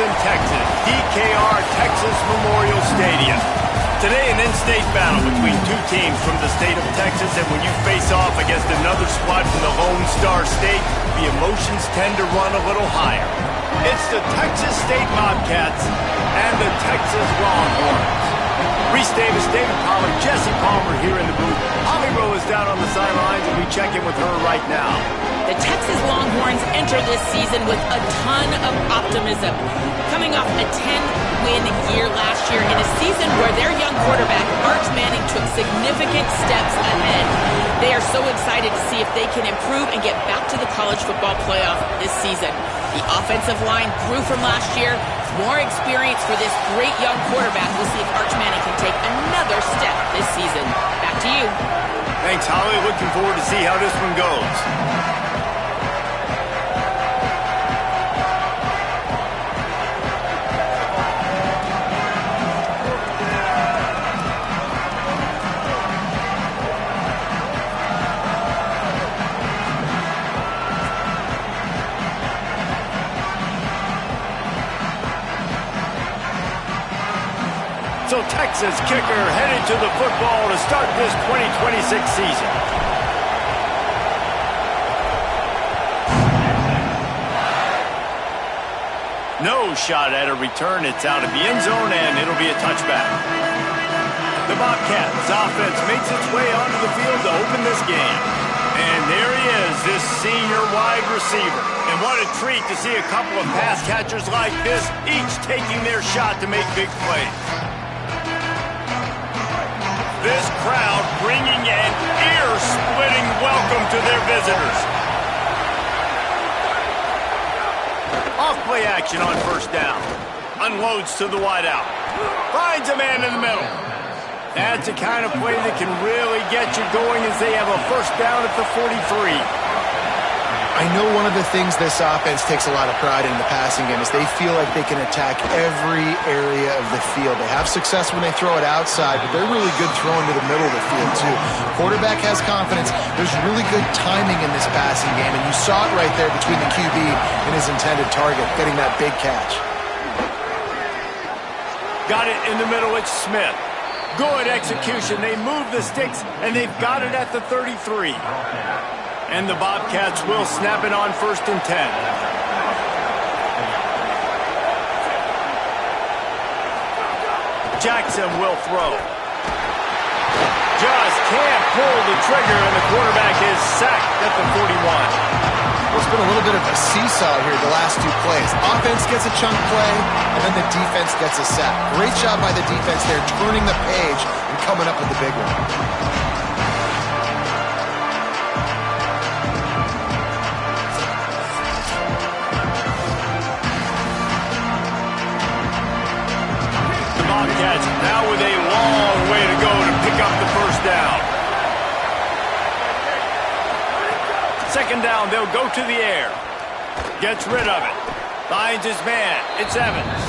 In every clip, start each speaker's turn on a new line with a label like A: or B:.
A: Houston, Texas, DKR Texas Memorial Stadium. Today, an in-state battle between two teams from the state of Texas, and when you face off against another squad from the Lone Star State, the emotions tend to run a little higher. It's the Texas State Bobcats and the Texas Longhorns. Reese Davis, David Pollard, Jesse Palmer here in the booth. Holly Rowe is down on the sidelines, and we check in with her right now.
B: The Texas Longhorns enter this season with a ton of optimism. Coming off a 10-win year last year in a season where their young quarterback, Arch Manning, took significant steps ahead. They are so excited to see if they can improve and get back to the college football playoff this season. The offensive line grew from last year. More experience for this great young quarterback. We'll see if Arch Manning can take another step this season. Back to you.
A: Thanks, Holly. Looking forward to see how this one goes. So Texas kicker headed to the football to start this 2026 season. No shot at a return. It's out of the end zone, and it'll be a touchback. The Bobcats offense makes its way onto the field to open this game. And there he is, this senior wide receiver. And what a treat to see a couple of pass catchers like this, each taking their shot to make big plays. This crowd bringing an ear-splitting welcome to their visitors. Off-play action on first down. Unloads to the wideout. Finds a man in the middle. That's the kind of play that can really get you going as they have a first down at the 43.
C: I know one of the things this offense takes a lot of pride in the passing game is they feel like they can attack every area of the field. They have success when they throw it outside, but they're really good throwing to the middle of the field, too. Quarterback has confidence. There's really good timing in this passing game, and you saw it right there between the QB and his intended target, getting that big catch.
A: Got it in the middle. It's Smith. Good execution. They move the sticks, and they've got it at the 33. And the Bobcats will snap it on 1st and 10. Jackson will throw. Just can't pull the trigger, and the quarterback is sacked at the 41.
C: Well, it's been a little bit of a seesaw here the last two plays. Offense gets a chunk play, and then the defense gets a sack. Great job by the defense there, turning the page and coming up with the big one.
A: Now with a long way to go to pick up the first down. Second down, they'll go to the air. Gets rid of it. Finds his man. It's Evans.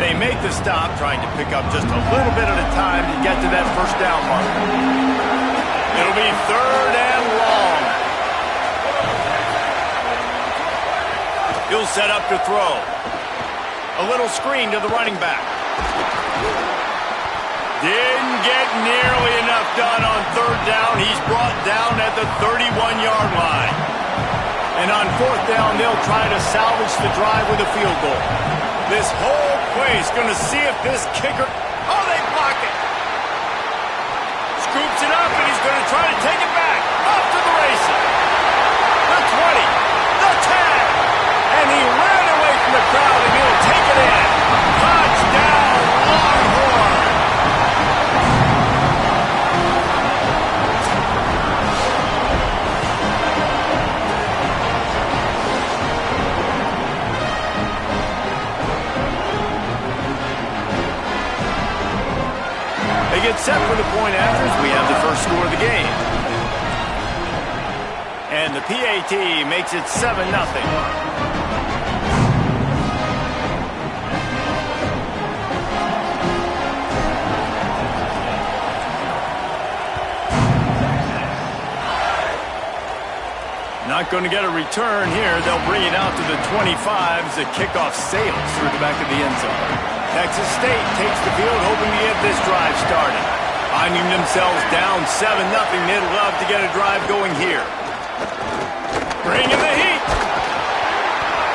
A: They make the stop, trying to pick up just a little bit at a time to get to that first down mark. It'll be 3rd and long. He'll set up to throw. A little screen to the running back. Didn't get nearly enough done on 3rd down. He's brought down at the 31-yard line. And on 4th down, they'll try to salvage the drive with a field goal. This whole play is going to see if this kicker... Oh, they block it! Scoops it up, and he's going to try to take it back. Off to the races. The 20. The 10. And he ran away from the crowd, and he'll take it in. Touchdown, Longhorn! They get set for the point after as we have the first score of the game. And the PAT makes it 7-0. Not going to get a return here. They'll bring it out to the 25 as the kickoff sails through the back of the end zone. Texas State takes the field, hoping to get this drive started. Finding themselves down 7-0, they'd love to get a drive going here. Bringing the heat.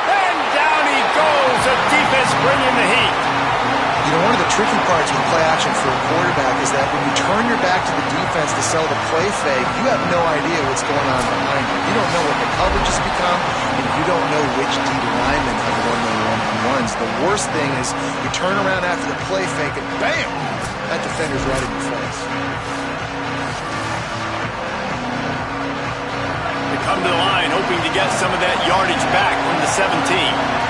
A: And down he goes. The defense bringing the heat.
C: You know, one of the tricky parts with play action for a quarterback is that when you turn your back to the defense to sell the play fake, you have no idea what's going on behind you. You don't know what the coverage has become, and you don't know which D linemen have won their one-on-ones. The worst thing is you turn around after the play fake, and bam! That defender's right in your face.
A: They come to the line, hoping to get some of that yardage back from the 17.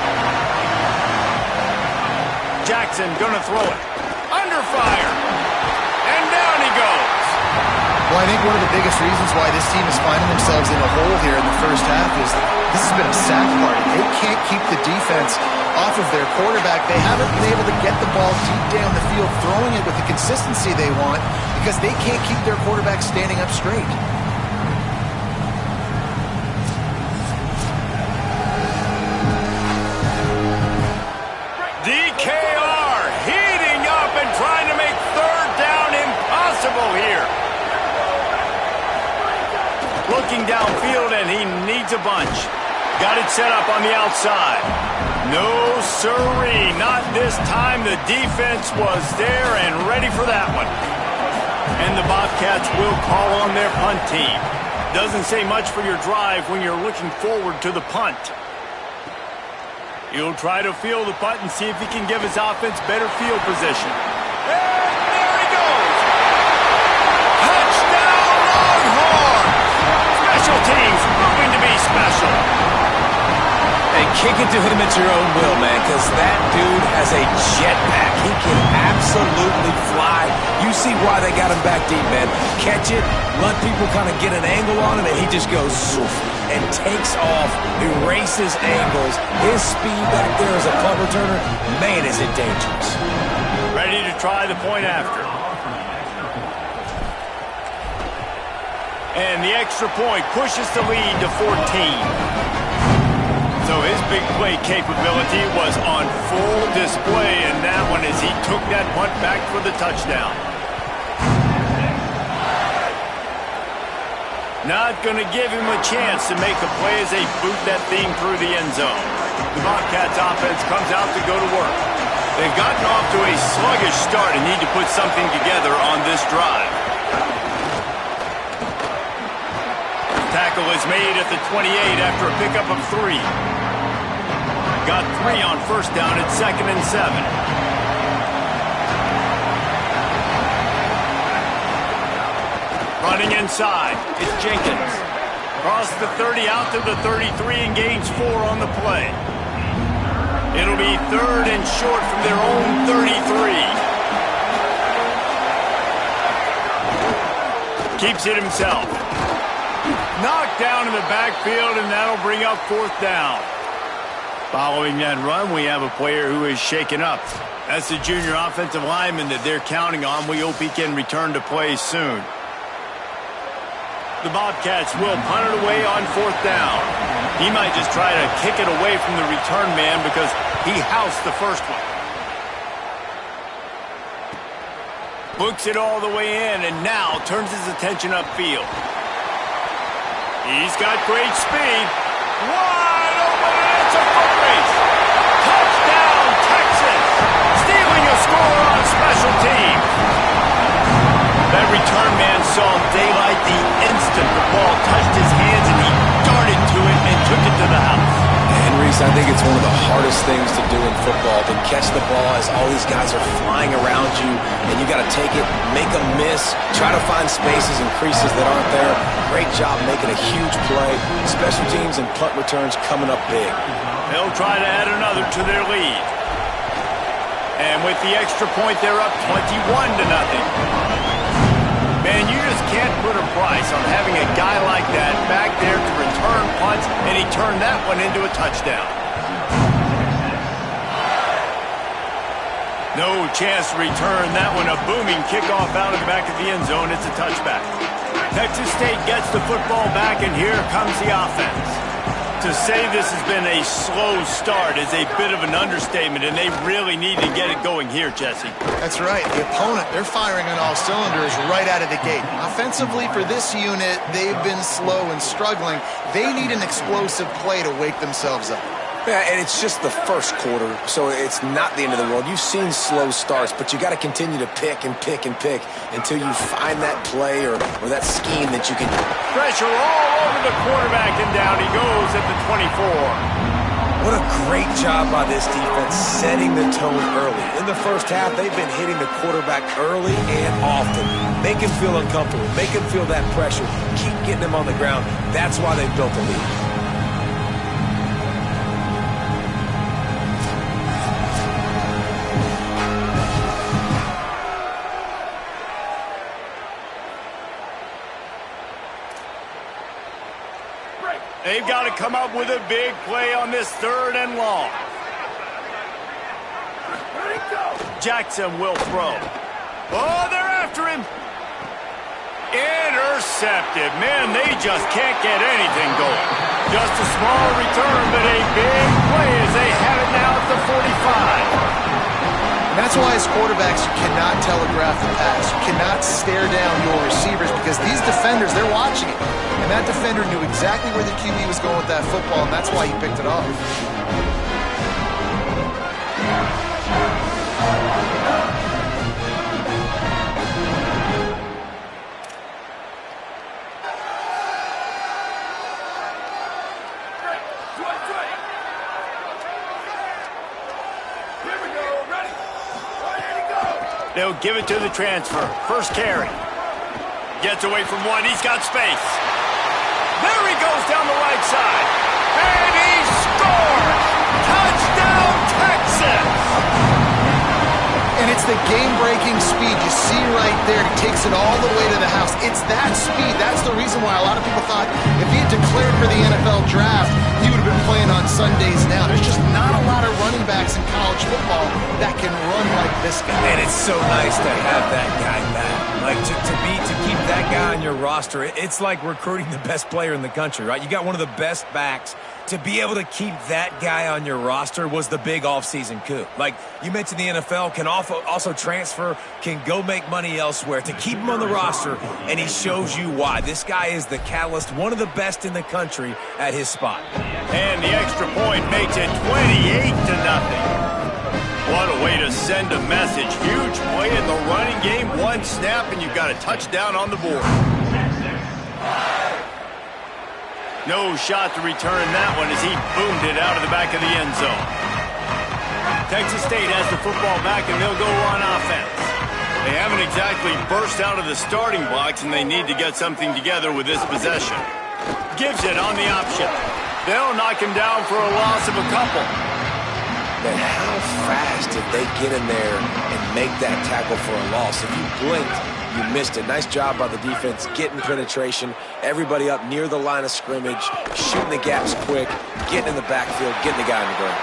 A: Jackson gonna throw it. Under fire. And down he goes.
C: Well, I think one of the biggest reasons why this team is finding themselves in a hole here in the first half is this has been a sack party. They can't keep the defense off of their quarterback. They haven't been able to get the ball deep down the field, throwing it with the consistency they want because they can't keep their quarterback standing up straight.
A: DKR heating up and trying to make third down impossible here. Looking downfield, and he needs a bunch. Got it set up on the outside. No siree, not this time. The defense was there and ready for that one. And the Bobcats will call on their punt team. Doesn't say much for your drive when you're looking forward to the punt. He'll try to field the punt and see if he can give his offense better field position. And there he goes! Touchdown Longhorns! Special teams proving to be special.
D: Hey, kick it to him at your own will, man, because that dude has a jetpack. He can absolutely fly. You see why they got him back deep, man. Catch it, let people kind of get an angle on him, and he just goes zoof and takes off, erases angles. His speed back there as a punt returner, man, is it dangerous.
A: Ready to try the point after. And the extra point pushes the lead to 14. So his big play capability was on full display in that one as he took that punt back for the touchdown. Not going to give him a chance to make a play as they boot that thing through the end zone. The Bobcats offense comes out to go to work. They've gotten off to a sluggish start and need to put something together on this drive. Tackle is made at the 28 after a pickup of 3. Got 3 on first down at 2nd and 7. Running inside, it's Jenkins. Across the 30 out to the 33 and gains 4 on the play. It'll be 3rd and short from their own 33. Keeps it himself. Knocked down in the backfield, and that'll bring up 4th down. Following that run, we have a player who is shaken up. That's the junior offensive lineman that they're counting on. We hope he can return to play soon. The Bobcats will punt it away on 4th down. He might just try to kick it away from the return man because he housed the first one. Books it all the way in, and now turns his attention upfield. He's got great speed. Wide open, and it's a foot race. Touchdown, Texas! Stealing a score on special teams. That return man saw daylight the instant the ball touched his hands, and he darted to it and took it to the house.
D: And Reese, I think it's one of the hardest things to do in football, to catch the ball as all these guys are flying around you, and you got to take it, make a miss, try to find spaces and creases that aren't there. Great job making a huge play. Special teams and punt returns coming up big.
A: They'll try to add another to their lead. And with the extra point, they're up 21-0. Man, you just can't put a price on having a guy like that back there to return punts, and he turned that one into a touchdown. No chance to return that one. A booming kickoff out of the back of the end zone. It's a touchback. Texas State gets the football back, and here comes the offense. To say this has been a slow start is a bit of an understatement, and they really need to get it going here, Jesse.
C: That's right. The opponent, they're firing on all cylinders right out of the gate. Offensively, for this unit, they've been slow and struggling. They need an explosive play to wake themselves up.
D: Yeah, and it's just the first quarter, so it's not the end of the world. You've seen slow starts, but you got to continue to pick and pick and pick until you find that play or that scheme that you can.
A: Pressure all over the quarterback, and down he goes at the 24.
D: What a great job by this defense setting the tone early. In the first half, they've been hitting the quarterback early and often. Make him feel uncomfortable. Make him feel that pressure. Keep getting him on the ground. That's why they've built a lead.
A: They've got to come up with a big play on this 3rd and long. Jackson will throw. Oh, they're after him. Intercepted. Man, they just can't get anything going. Just a small return, but a big play as they have it now at the 45.
C: And that's why as quarterbacks, you cannot telegraph the pass. You cannot stare down your receivers because these defenders, they're watching it. And that defender knew exactly where the QB was going with that football, and that's why he picked it off.
A: They'll give it to the transfer. First carry. Gets away from one. He's got space. There he goes down the right side. And he scores! Touchdown, Texas!
C: And it's the game-breaking speed you see right there. He takes it all the way to the house. It's that speed. That's the reason why a lot of people thought if he had declared for the NFL draft, he would have been playing on Sundays now. There's just not a lot of running backs in college football that can run like this guy.
D: And it's so nice to have that guy back. Like, to keep that guy on your roster, it's like recruiting the best player in the country, right? You got one of the best backs. To be able to keep that guy on your roster was the big offseason coup. Like, you mentioned the NFL can also transfer, can go make money elsewhere. To keep him on the roster, and he shows you why. This guy is the catalyst, one of the best in the country at his spot.
A: And the extra point makes it 28-0. What a way to send a message. Huge play in the running game. One snap, and you've got a touchdown on the board. No shot to return that one as he boomed it out of the back of the end zone. Texas State has the football back, and they'll go on offense. They haven't exactly burst out of the starting blocks, and they need to get something together with this possession. Gives it on the option. They'll knock him down for a loss of a couple.
D: But how fast did they get in there and make that tackle for a loss? If you blinked, you missed it. Nice job by the defense getting penetration. Everybody up near the line of scrimmage, shooting the gaps quick, getting in the backfield, getting the guy on the ground.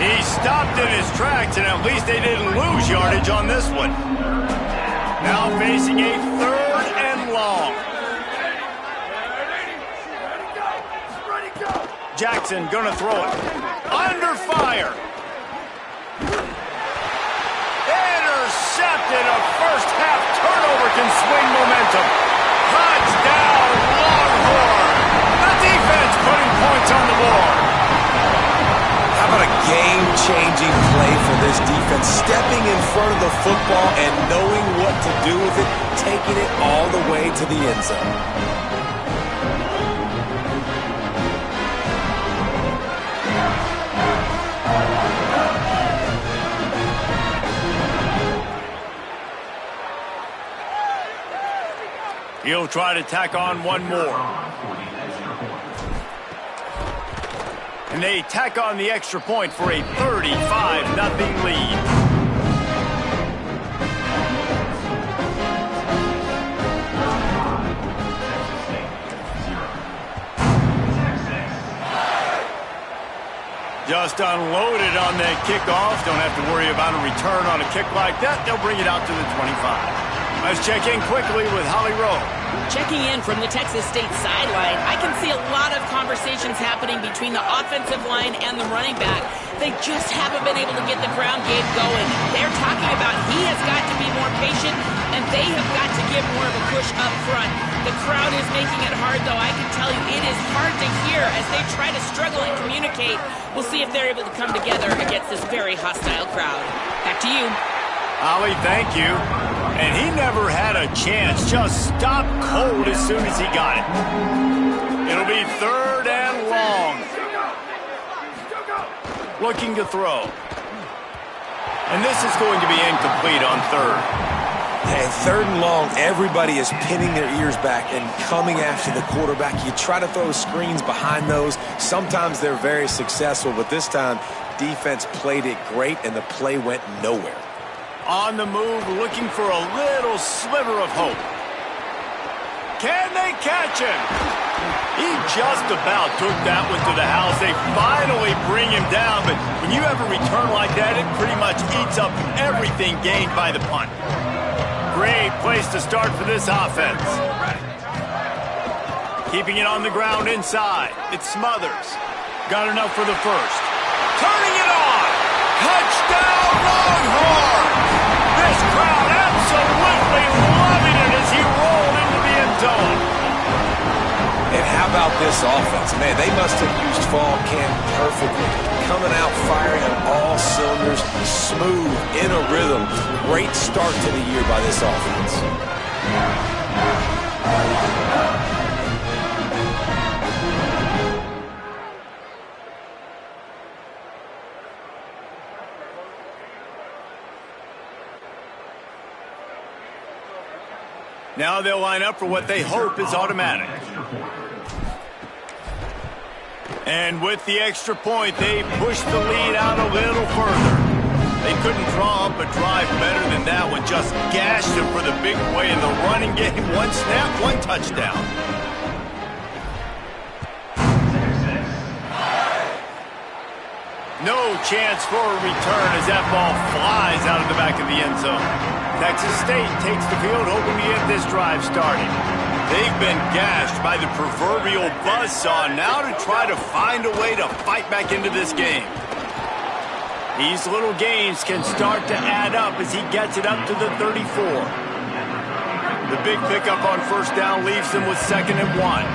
A: He stopped in his tracks, and at least they didn't lose yardage on this one. Now facing a 3rd and long. Jackson gonna throw it. Under fire. Intercepted. A first-half turnover can swing momentum. Touchdown, Longhorn. The defense putting points on the board.
D: How about a game-changing play for this defense? Stepping in front of the football and knowing what to do with it, taking it all the way to the end zone.
A: He'll try to tack on one more. And they tack on the extra point for a 35-0 lead. Just unloaded on that kickoff. Don't have to worry about a return on a kick like that. They'll bring it out to the 25. Let's check in quickly with Holly Rowe.
B: Checking in from the Texas State sideline, I can see a lot of conversations happening between the offensive line and the running back. They just haven't been able to get the ground game going. They're talking about he has got to be more patient, and they have got to give more of a push up front. The crowd is making it hard, though. I can tell you it is hard to hear as they try to struggle and communicate. We'll see if they're able to come together against this very hostile crowd. Back to you.
A: Holly, thank you. And he never had a chance. Just stopped cold as soon as he got it. It'll be 3rd and long. Looking to throw. And this is going to be incomplete on 3rd.
D: And 3rd and long, everybody is pinning their ears back and coming after the quarterback. You try to throw screens behind those. Sometimes they're very successful, but this time, defense played it great, and the play went nowhere.
A: On the move, looking for a little sliver of hope. Can they catch him? He just about took that one to the house. They finally bring him down, but when you have a return like that, it pretty much eats up everything gained by the punt. Great place to start for this offense. Keeping it on the ground inside. It's Smothers. Got enough for the first. Turning it on! Touchdown Longhorns! This crowd absolutely loving it as he rolled into the end zone.
D: And how about this offense? Man, they must have used fall camp perfectly. Coming out firing on all cylinders, smooth, in a rhythm. Great start to the year by this offense.
A: Now they'll line up for what they hope is automatic. And with the extra point, they push the lead out a little further. They couldn't draw up a drive better than that one. Just gashed them for the big play in the running game. 1 snap, 1 touchdown. No chance for a return as that ball flies out of the back of the end zone. Texas State takes the field, hoping to get this drive started. They've been gashed by the proverbial buzzsaw. Now to try to find a way to fight back into this game. These little gains can start to add up as he gets it up to the 34. The big pickup on 1st down leaves them with 2nd and 1.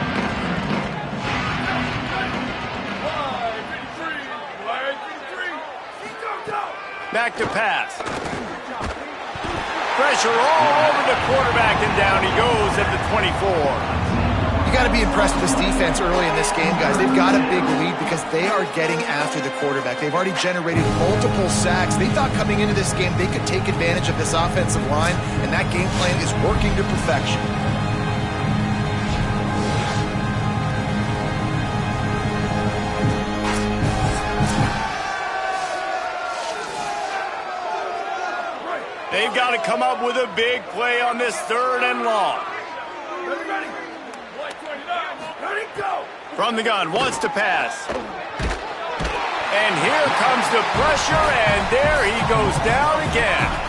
A: Back to pass. Pressure all over the quarterback, and down he goes at the 24.
C: You got to be impressed with this defense early in this game, guys. They've got a big lead because they are getting after the quarterback. They've already generated multiple sacks. They thought coming into this game they could take advantage of this offensive line, and that game plan is working to perfection.
A: They've got to come up with a big play on this 3rd and long. From the gun, wants to pass. And here comes the pressure, and there he goes down again.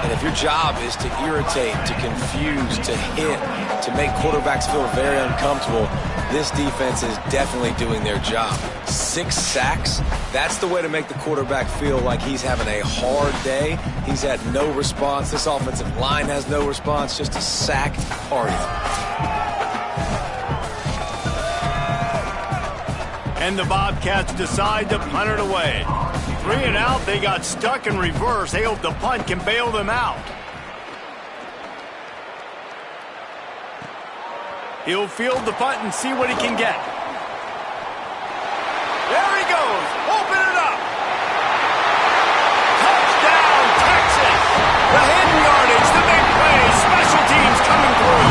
D: And if your job is to irritate, to confuse, to hit, to make quarterbacks feel very uncomfortable, this defense is definitely doing their job. 6 sacks, that's the way to make the quarterback feel like he's having a hard day. He's had no response. This offensive line has no response, just a sacked party.
A: And the Bobcats decide to punt it away. 3 and out, they got stuck in reverse. They hope the punt can bail them out. He'll field the punt and see what he can get. There he goes. Open it up. Touchdown, Texas. The hidden yardage, the big play. Special teams coming through.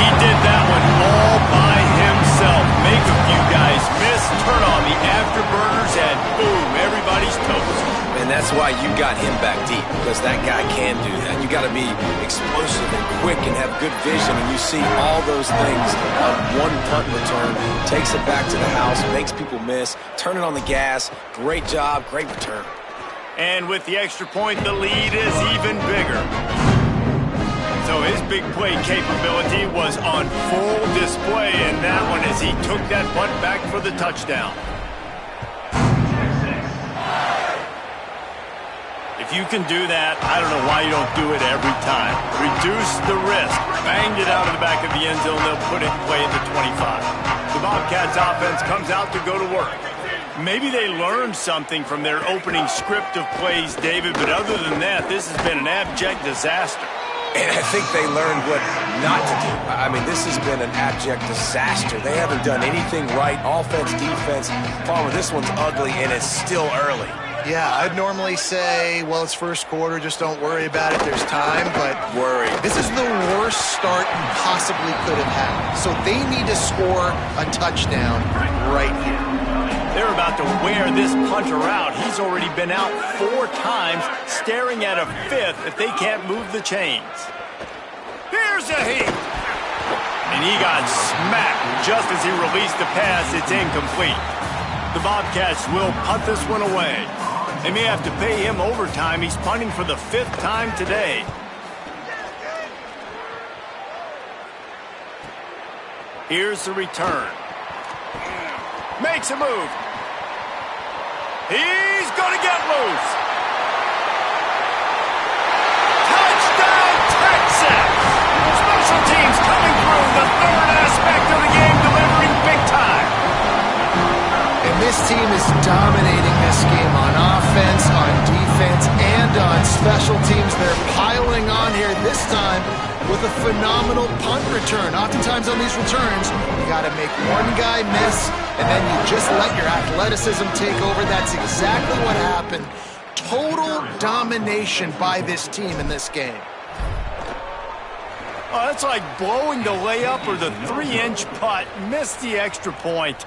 A: He did that one all by himself. Make a few guys miss, turn on the afterburners, and boom, everybody's toast.
D: And that's why you got him back deep, because that guy can do that. You got to be explosive and quick and have good vision, and you see all those things on one punt return. Takes it back to the house, makes people miss, turn it on the gas. Great job, great return.
A: And with the extra point, the lead is even bigger. So his big play capability was on full display in that one as he took that punt back for the touchdown. If you can do that, I don't know why you don't do it every time. Reduce the risk. Banged it out of the back of the end zone. They'll put it in play at the 25. The Bobcats offense comes out to go to work. Maybe they learned something from their opening script of plays, David, but other than that, this has been an abject disaster.
D: And I think they learned what not to do. I mean, this has been an abject disaster. They haven't done anything right. Offense, defense. Palmer, this one's ugly, and it's still early.
C: Yeah, I'd normally say, well, it's first quarter, just don't worry about it, there's time, but this is the worst start you possibly could have had. So they need to score a touchdown right here.
A: They're about to wear this punter out. He's already been out 4 times, staring at a 5th if they can't move the chains. Here's a heat. And he got smacked just as he released the pass. It's incomplete. The Bobcats will punt this one away. They may have to pay him overtime. He's punting for the 5th time today. Here's the return. Makes a move. He's going to get loose. Touchdown, Texas! Special teams coming through, the third aspect of the game, delivering big time.
C: And this team is dominating this game on offense, on defense, and on special teams. They're piling on here this time with a phenomenal punt return. Oftentimes on these returns, you got to make one guy miss, and then you just let your athleticism take over. That's exactly what happened. Total domination by this team in this game.
A: Oh, that's like blowing the layup or the 3-inch putt. Missed the extra point.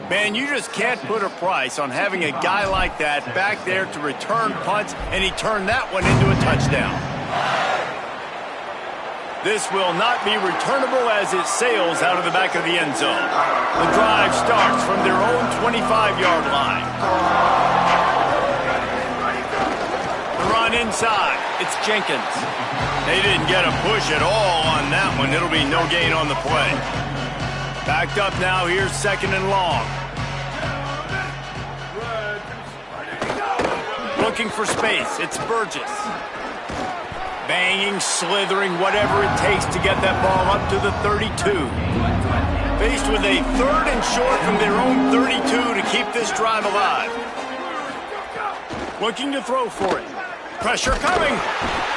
A: Man, you just can't put a price on having a guy like that back there to return punts, and he turned that one into a touchdown. This will not be returnable as it sails out of the back of the end zone. The drive starts from their own 25-yard line. The run inside. It's Jenkins. They didn't get a push at all on that one. It'll be no gain on the play. Backed up now. Here's 2nd and long. Looking for space. It's Burgess. Banging, slithering, whatever it takes to get that ball up to the 32. Faced with a 3rd and short from their own 32 to keep this drive alive. Looking to throw for it. Pressure coming.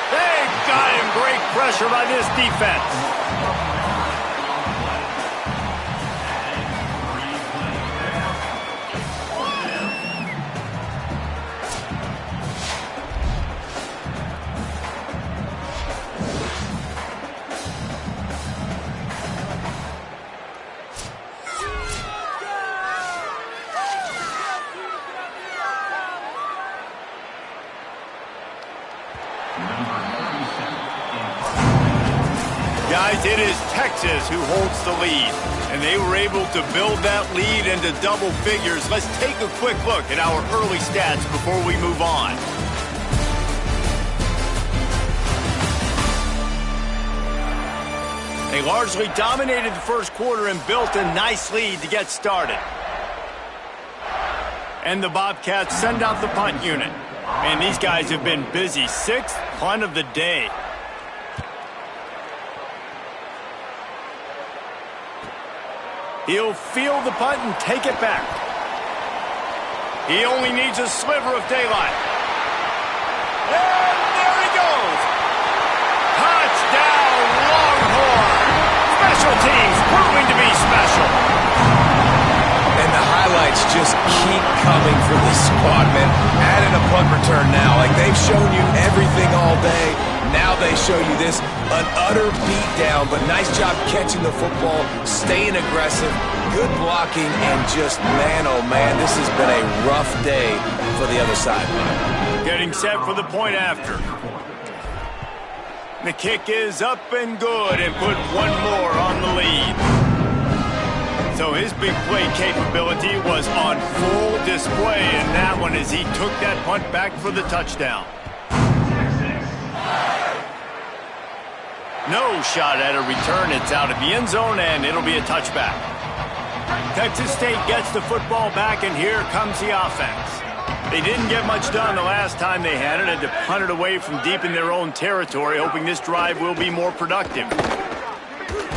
A: They got him. Great pressure by this defense. Guys, it is Texas who holds the lead, and they were able to build that lead into double figures. Let's take a quick look at our early stats before we move on. They largely dominated the first quarter and built a nice lead to get started. And the Bobcats send out the punt unit. Man, these guys have been busy. 6th punt of the day. He'll field the punt and take it back. He only needs a sliver of daylight. And there he goes. Touchdown, Longhorn. Special teams proving to be special.
D: And the highlights just keep coming for this squad, man. Add in a punt return now. Like, they've shown you everything all day. Now they show you this, an utter beatdown, but nice job catching the football, staying aggressive, good blocking, and just, man, oh man, this has been a rough day for the other side.
A: Getting set for the point after. The kick is up and good and put one more on the lead. So his big play capability was on full display in that one as he took that punt back for the touchdown. No shot at a return. It's out of the end zone, and it'll be a touchback. Texas State gets the football back, and here comes the offense. They didn't get much done the last time they had it, and to punt it away from deep in their own territory, hoping this drive will be more productive.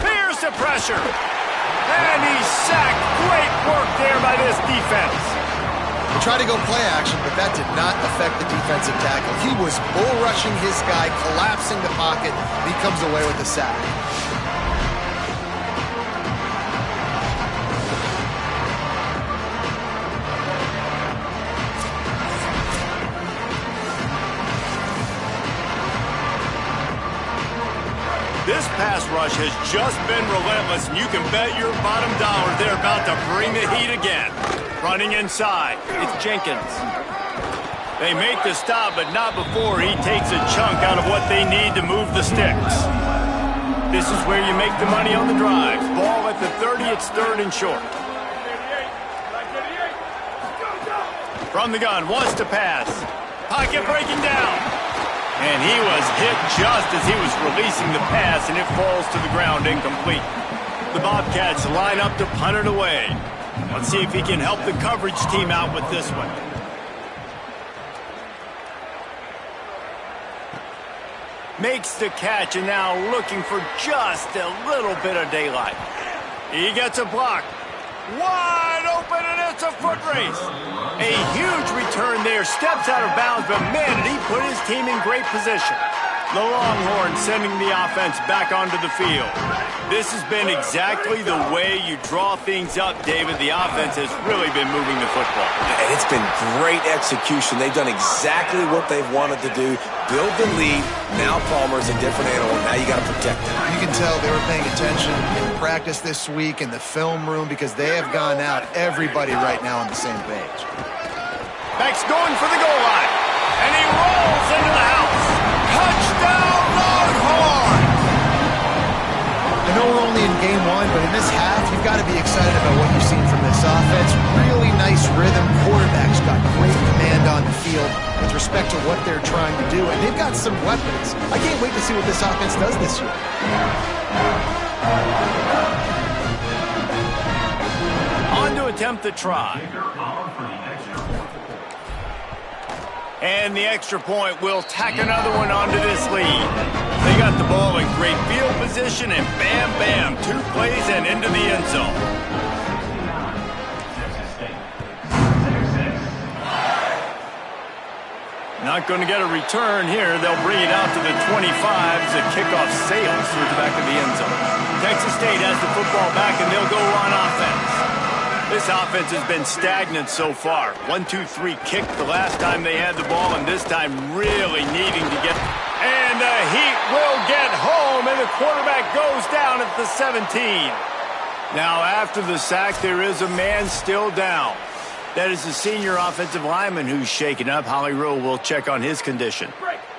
A: Here's the pressure. And he's sacked. Great work there by this defense.
C: He tried to go play action, but that did not affect the defensive tackle. He was bull rushing his guy, collapsing the pocket, and he comes away with the sack.
A: This pass rush has just been relentless, and you can bet your bottom dollar they're about to bring the heat again. Running inside, it's Jenkins. They make the stop, but not before he takes a chunk out of what they need to move the sticks. This is where you make the money on the drives. Ball at the 30, it's 3rd and short. From the gun, wants to pass. Pocket breaking down. And he was hit just as he was releasing the pass, and it falls to the ground incomplete. The Bobcats line up to punt it away. Let's see if he can help the coverage team out with this one. Makes the catch, and now looking for just a little bit of daylight. He gets a block. Wide open, and it's a foot race. A huge return there. Steps out of bounds, but man, did he put his team in great position. The Longhorns sending the offense back onto the field. This has been exactly the way you draw things up, David. The offense has really been moving the football.
D: And it's been great execution. They've done exactly what they've wanted to do. Build the lead. Now Palmer's a different animal. Now you got to protect him.
C: You can tell they were paying attention in practice this week in the film room because they have gone out, everybody right now on the same page.
A: Beck's going for the goal line. And he rolls into the house. Touchdown, Longhorns!
C: I know we're only in game one, but in this half, you've got to be excited about what you've seen from this offense. Really nice rhythm. Quarterback's got great command on the field with respect to what they're trying to do, and they've got some weapons. I can't wait to see what this offense does this year.
A: On to attempt the try. And the extra point will tack another one onto this lead. They got the ball in great field position, and bam, bam, 2 plays and into the end zone. Not going to get a return here. They'll bring it out to the 25 as the kickoff sails through the back of the end zone. Texas State has the football back, and they'll go on offense. This offense has been stagnant so far. 1-2-3 kick the last time they had the ball, and this time really needing to get... And the Heat will get home, and the quarterback goes down at the 17. Now, after the sack, there is a man still down. That is the senior offensive lineman who's shaken up. Holly Rowe will check on his condition.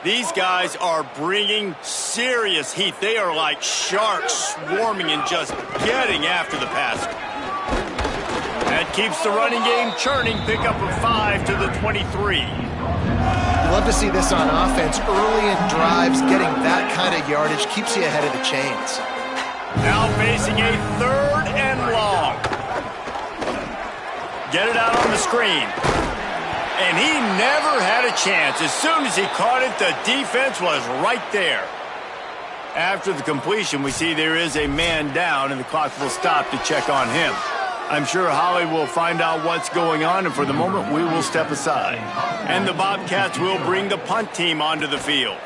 A: These guys are bringing serious heat. They are like sharks swarming and just getting after the passer. That keeps the running game churning. Pickup of 5 to the 23.
C: You love to see this on offense. Early in drives, getting that kind of yardage keeps you ahead of the chains.
A: Now facing a 3rd and long. Get it out on the screen. And he never had a chance. As soon as he caught it, the defense was right there. After the completion, we see there is a man down, and the clock will stop to check on him. I'm sure Holly will find out what's going on, and for the moment, we will step aside. And the Bobcats will bring the punt team onto the field.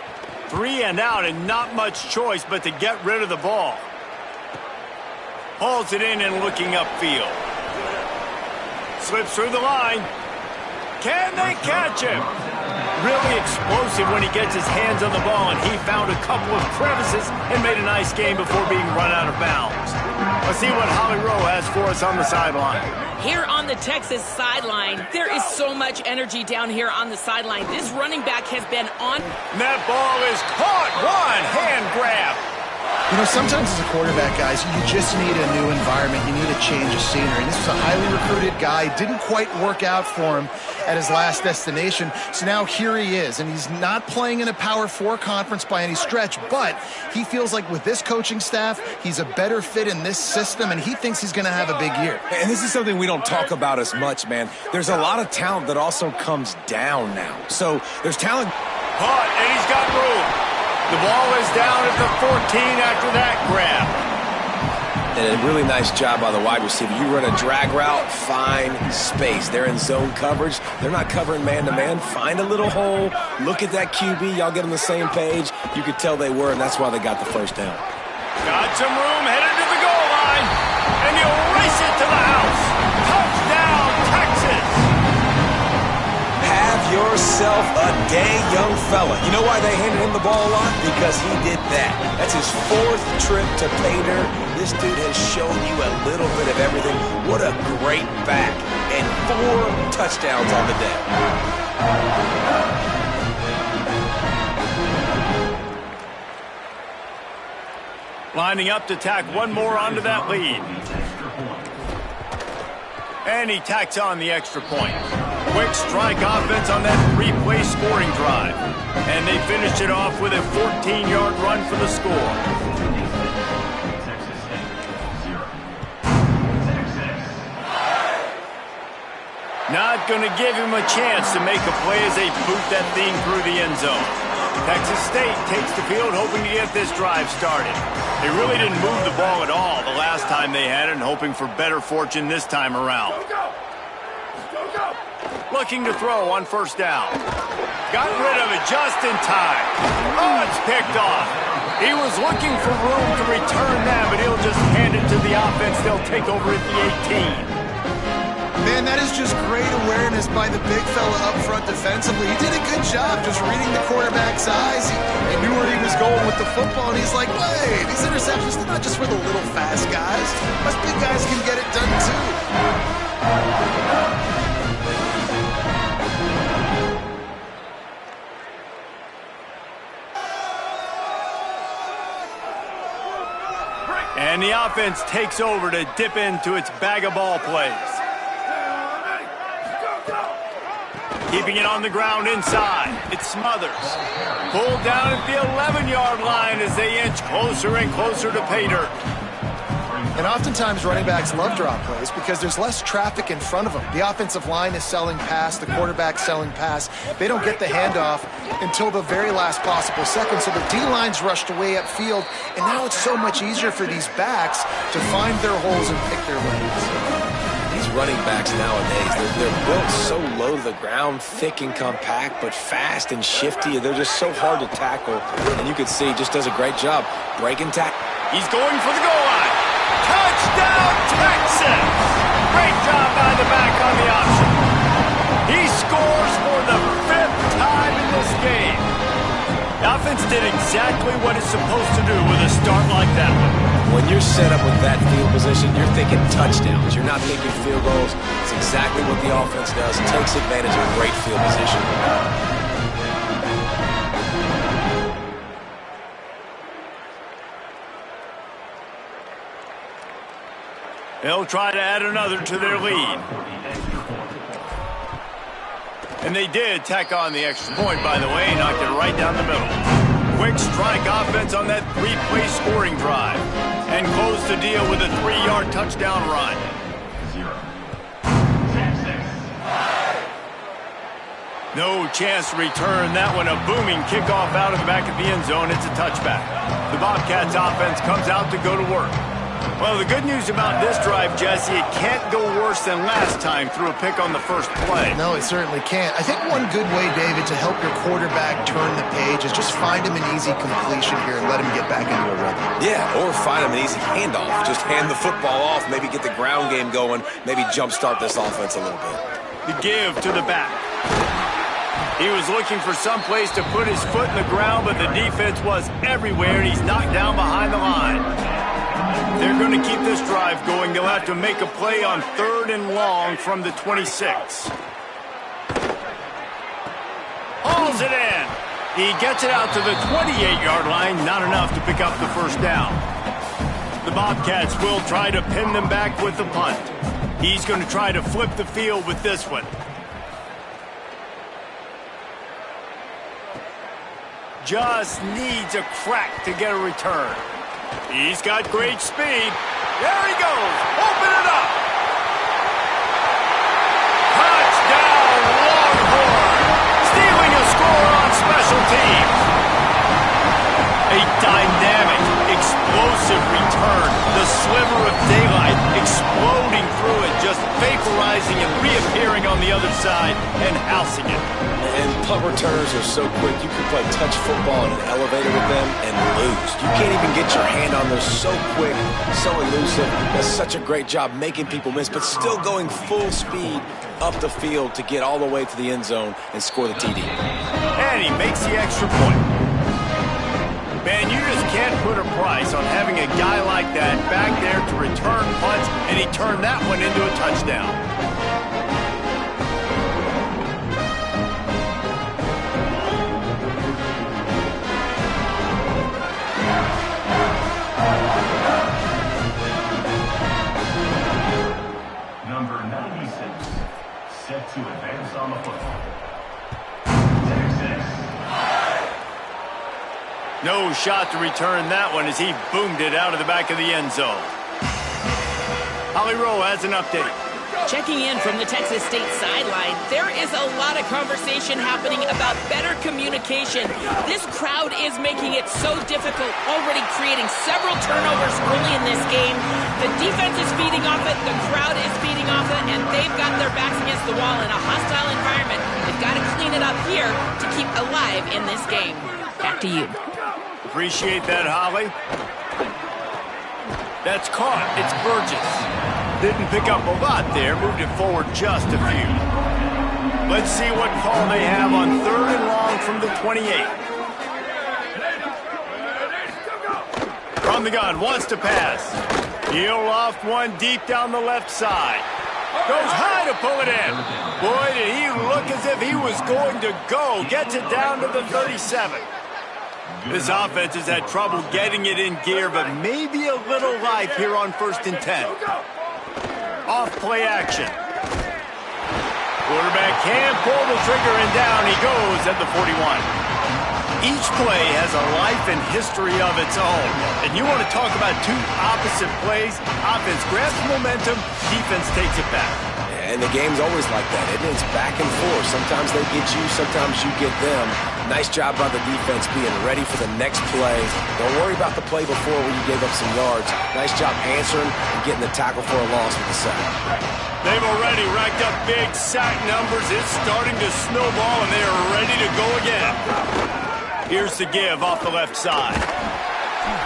A: 3 and out, and not much choice but to get rid of the ball. Hauls it in and looking upfield. Slips through the line. Can they catch him? Really explosive when he gets his hands on the ball, and he found a couple of crevices and made a nice game before being run out of bounds. Let's see what Holly Rowe has for us on the sideline.
B: Here on the Texas sideline, there is so much energy down here on the sideline. This running back has been on.
A: And that ball is caught. One hand grab.
C: You know, sometimes as a quarterback, guys, you just need a new environment. You need a change of scenery. And this was a highly recruited guy. Didn't quite work out for him at his last destination. So now here he is. And he's not playing in a Power 4 conference by any stretch. But he feels like with this coaching staff, he's a better fit in this system. And he thinks he's going to have a big year.
D: And this is something we don't talk about as much, man. There's a lot of talent that also comes down now. So there's talent.
A: Caught, and he's got room. The ball is down at the 14 after that grab.
D: And a really nice job by the wide receiver. You run a drag route, find space. They're in zone coverage. They're not covering man-to-man. Find a little hole. Look at that QB. Y'all get on the same page. You could tell they were, and that's why they got the first down.
A: Got some room, headed to the goal line. And he'll race it to the house. Touchdown, Texas.
D: Have yourself a day, young fella. You know why they handed him the ball a lot? Because he did that. That's his 4th trip to pay dirt. This dude has shown you a little bit of everything. What a great back. And 4 touchdowns on the day.
A: Lining up to tack one more onto that lead. And he tacks on the extra point. Quick strike offense on that 3-play scoring drive. And they finished it off with a 14-yard run for the score. Not going to give him a chance to make a play as they boot that thing through the end zone. Texas State takes the field hoping to get this drive started. They really didn't move the ball at all the last time they had it, and hoping for better fortune this time around. Looking to throw on first down. Got rid of it just in time. Oh, it's picked off. He was looking for room to return that, but he'll just hand it to the offense. They'll take over at the 18.
C: Man, that is just great awareness by the big fella up front defensively. He did a good job just reading the quarterback's eyes. He knew where he was going with the football, and he's like, wait, these interceptions, they're not just for the little fast guys. Us big guys can get it done too.
A: And the offense takes over to dip into its bag of ball plays. Keeping it on the ground inside. It's Smothers. Pulled down at the 11-yard line as they inch closer and closer to pay dirt.
C: And oftentimes running backs love drop plays because there's less traffic in front of them. The offensive line is selling pass, the quarterback's selling pass. They don't get the handoff until the very last possible second, so the D-line's rushed away upfield, and now it's so much easier for these backs to find their holes and pick their lanes.
D: These running backs nowadays, they're built so low to the ground, thick and compact, but fast and shifty. They're just so hard to tackle, and you can see he just does a great job breaking tackle.
A: He's going for the goal line. Touchdown, Texas! Great job by the back on the option. He scores for the 5th time in this game. The offense did exactly what it's supposed to do with a start like that one.
D: When you're set up with that field position, you're thinking touchdowns. You're not thinking field goals. It's exactly what the offense does. It takes advantage of great field position.
A: They'll try to add another to their lead. And they did tack on the extra point, by the way, knocked it right down the middle. Quick strike offense on that 3-play scoring drive. And closed the deal with a 3-yard touchdown run. No chance to return that one. A booming kickoff out of the back of the end zone. It's a touchback. The Bobcats offense comes out to go to work. Well, the good news about this drive, Jesse, it can't go worse than last time through a pick on the first play.
C: No, it certainly can't. I think one good way, David, to help your quarterback turn the page is just find him an easy completion here and let him get back into a rhythm.
D: Yeah, or find him an easy handoff. Just hand the football off, maybe get the ground game going, maybe jumpstart this offense a little bit.
A: The give to the back. He was looking for some place to put his foot in the ground, but the defense was everywhere, and he's knocked down behind the line. They're going to keep this drive going. They'll have to make a play on 3rd and long from the 26. Hauls it in. He gets it out to the 28-yard line, not enough to pick up the first down. The Bobcats will try to pin them back with the punt. He's going to try to flip the field with this one. Just needs a crack to get a return. He's got great speed. There he goes. Open it up. Touchdown, Longhorn. Stealing a score on special teams. A dynamic, explosive return. The sliver of daylight exploding through it, just vaporizing and reappearing on the other side and housing it.
D: And punt returners are so quick, you can play touch football in an elevator with them and lose. You can't even get your hand on those. So quick, so elusive. Does such a great job making people miss, but still going full speed up the field to get all the way to the end zone and score the TD.
A: And he makes the extra point. Man, you just can't put a price on having a guy like that back there to return punts, and he turned that one into a touchdown.
E: Number 96, set to advance on the football.
A: No shot to return that one as he boomed it out of the back of the end zone. Holly Rowe has an update.
B: Checking in from the Texas State sideline, there is a lot of conversation happening about better communication. This crowd is making it so difficult, already creating several turnovers early in this game. The defense is feeding off it, the crowd is feeding off it, and they've got their backs against the wall in a hostile environment. They've got to clean it up here to keep alive in this game. Back to you.
A: Appreciate that, Holly. That's caught. It's Burgess. Didn't pick up a lot there. Moved it forward just a few. Let's see what call they have on 3rd and long from the 28. From the gun, wants to pass. He'll loft one deep down the left side. Goes high to pull it in. Boy, did he look as if he was going to go. Gets it down to the 37. This offense has had trouble getting it in gear, but maybe a little life here on 1st and 10. Off play action. Quarterback can pull the trigger, and down he goes at the 41. Each play has a life and history of its own. And you want to talk about two opposite plays. Offense grabs momentum, defense takes it back.
D: And the game's always like that, isn't it? It's back and forth. Sometimes they get you, sometimes you get them. Nice job by the defense being ready for the next play. Don't worry about the play before when you gave up some yards. Nice job answering and getting the tackle for a loss with the sack.
A: They've already racked up big sack numbers. It's starting to snowball, and they are ready to go again. Here's the give off the left side.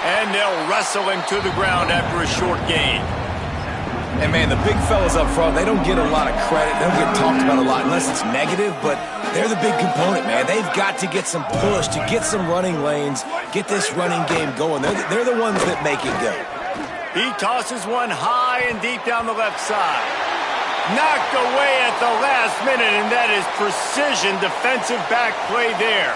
A: And they'll wrestle him to the ground after a short gain.
D: And, man, the big fellas up front, they don't get a lot of credit. They don't get talked about a lot unless it's negative, but they're the big component, man. They've got to get some push, to get some running lanes, get this running game going. They're the ones that make it go.
A: He tosses one high and deep down the left side. Knocked away at the last minute, and that is precision defensive back play there.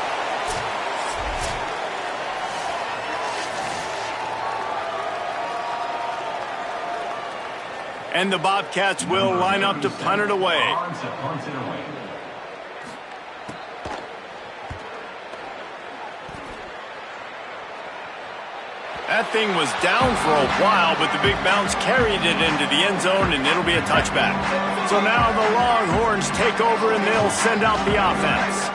A: And the Bobcats will line up to punt it away. That thing was down for a while, but the big bounce carried it into the end zone, and it'll be a touchback. So now the Longhorns take over, and they'll send out the offense.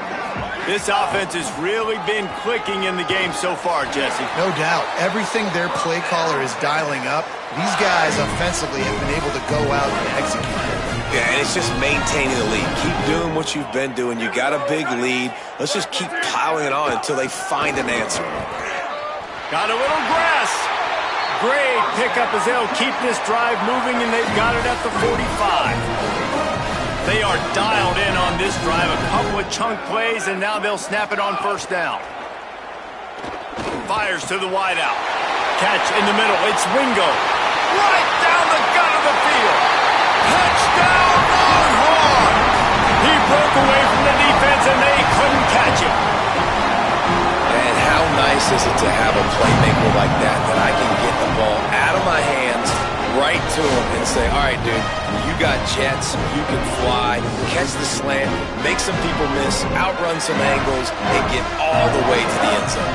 A: This offense has really been clicking in the game so far, Jesse.
C: No doubt. Everything their play caller is dialing up, these guys offensively have been able to go out and execute.
D: Yeah, and it's just maintaining the lead. Keep doing what you've been doing. You got a big lead. Let's just keep piling it on until they find an answer.
A: Got a little grass. Great pickup as they'll keep this drive moving, and they've got it at the 45. They are dialed in on this drive. A couple of chunk plays, and now they'll snap it on 1st down. Fires to the wideout. Catch in the middle. It's Wingo. Right down the gut of the field. Touchdown, Longhorn! He broke away from the defense, and they couldn't catch him.
D: nice is it to have a playmaker like that I can get the ball out of my hands right to him and say, all right, dude, you got jets, you can fly, catch the slant, make some people miss, outrun some angles, and get all the way to the end zone.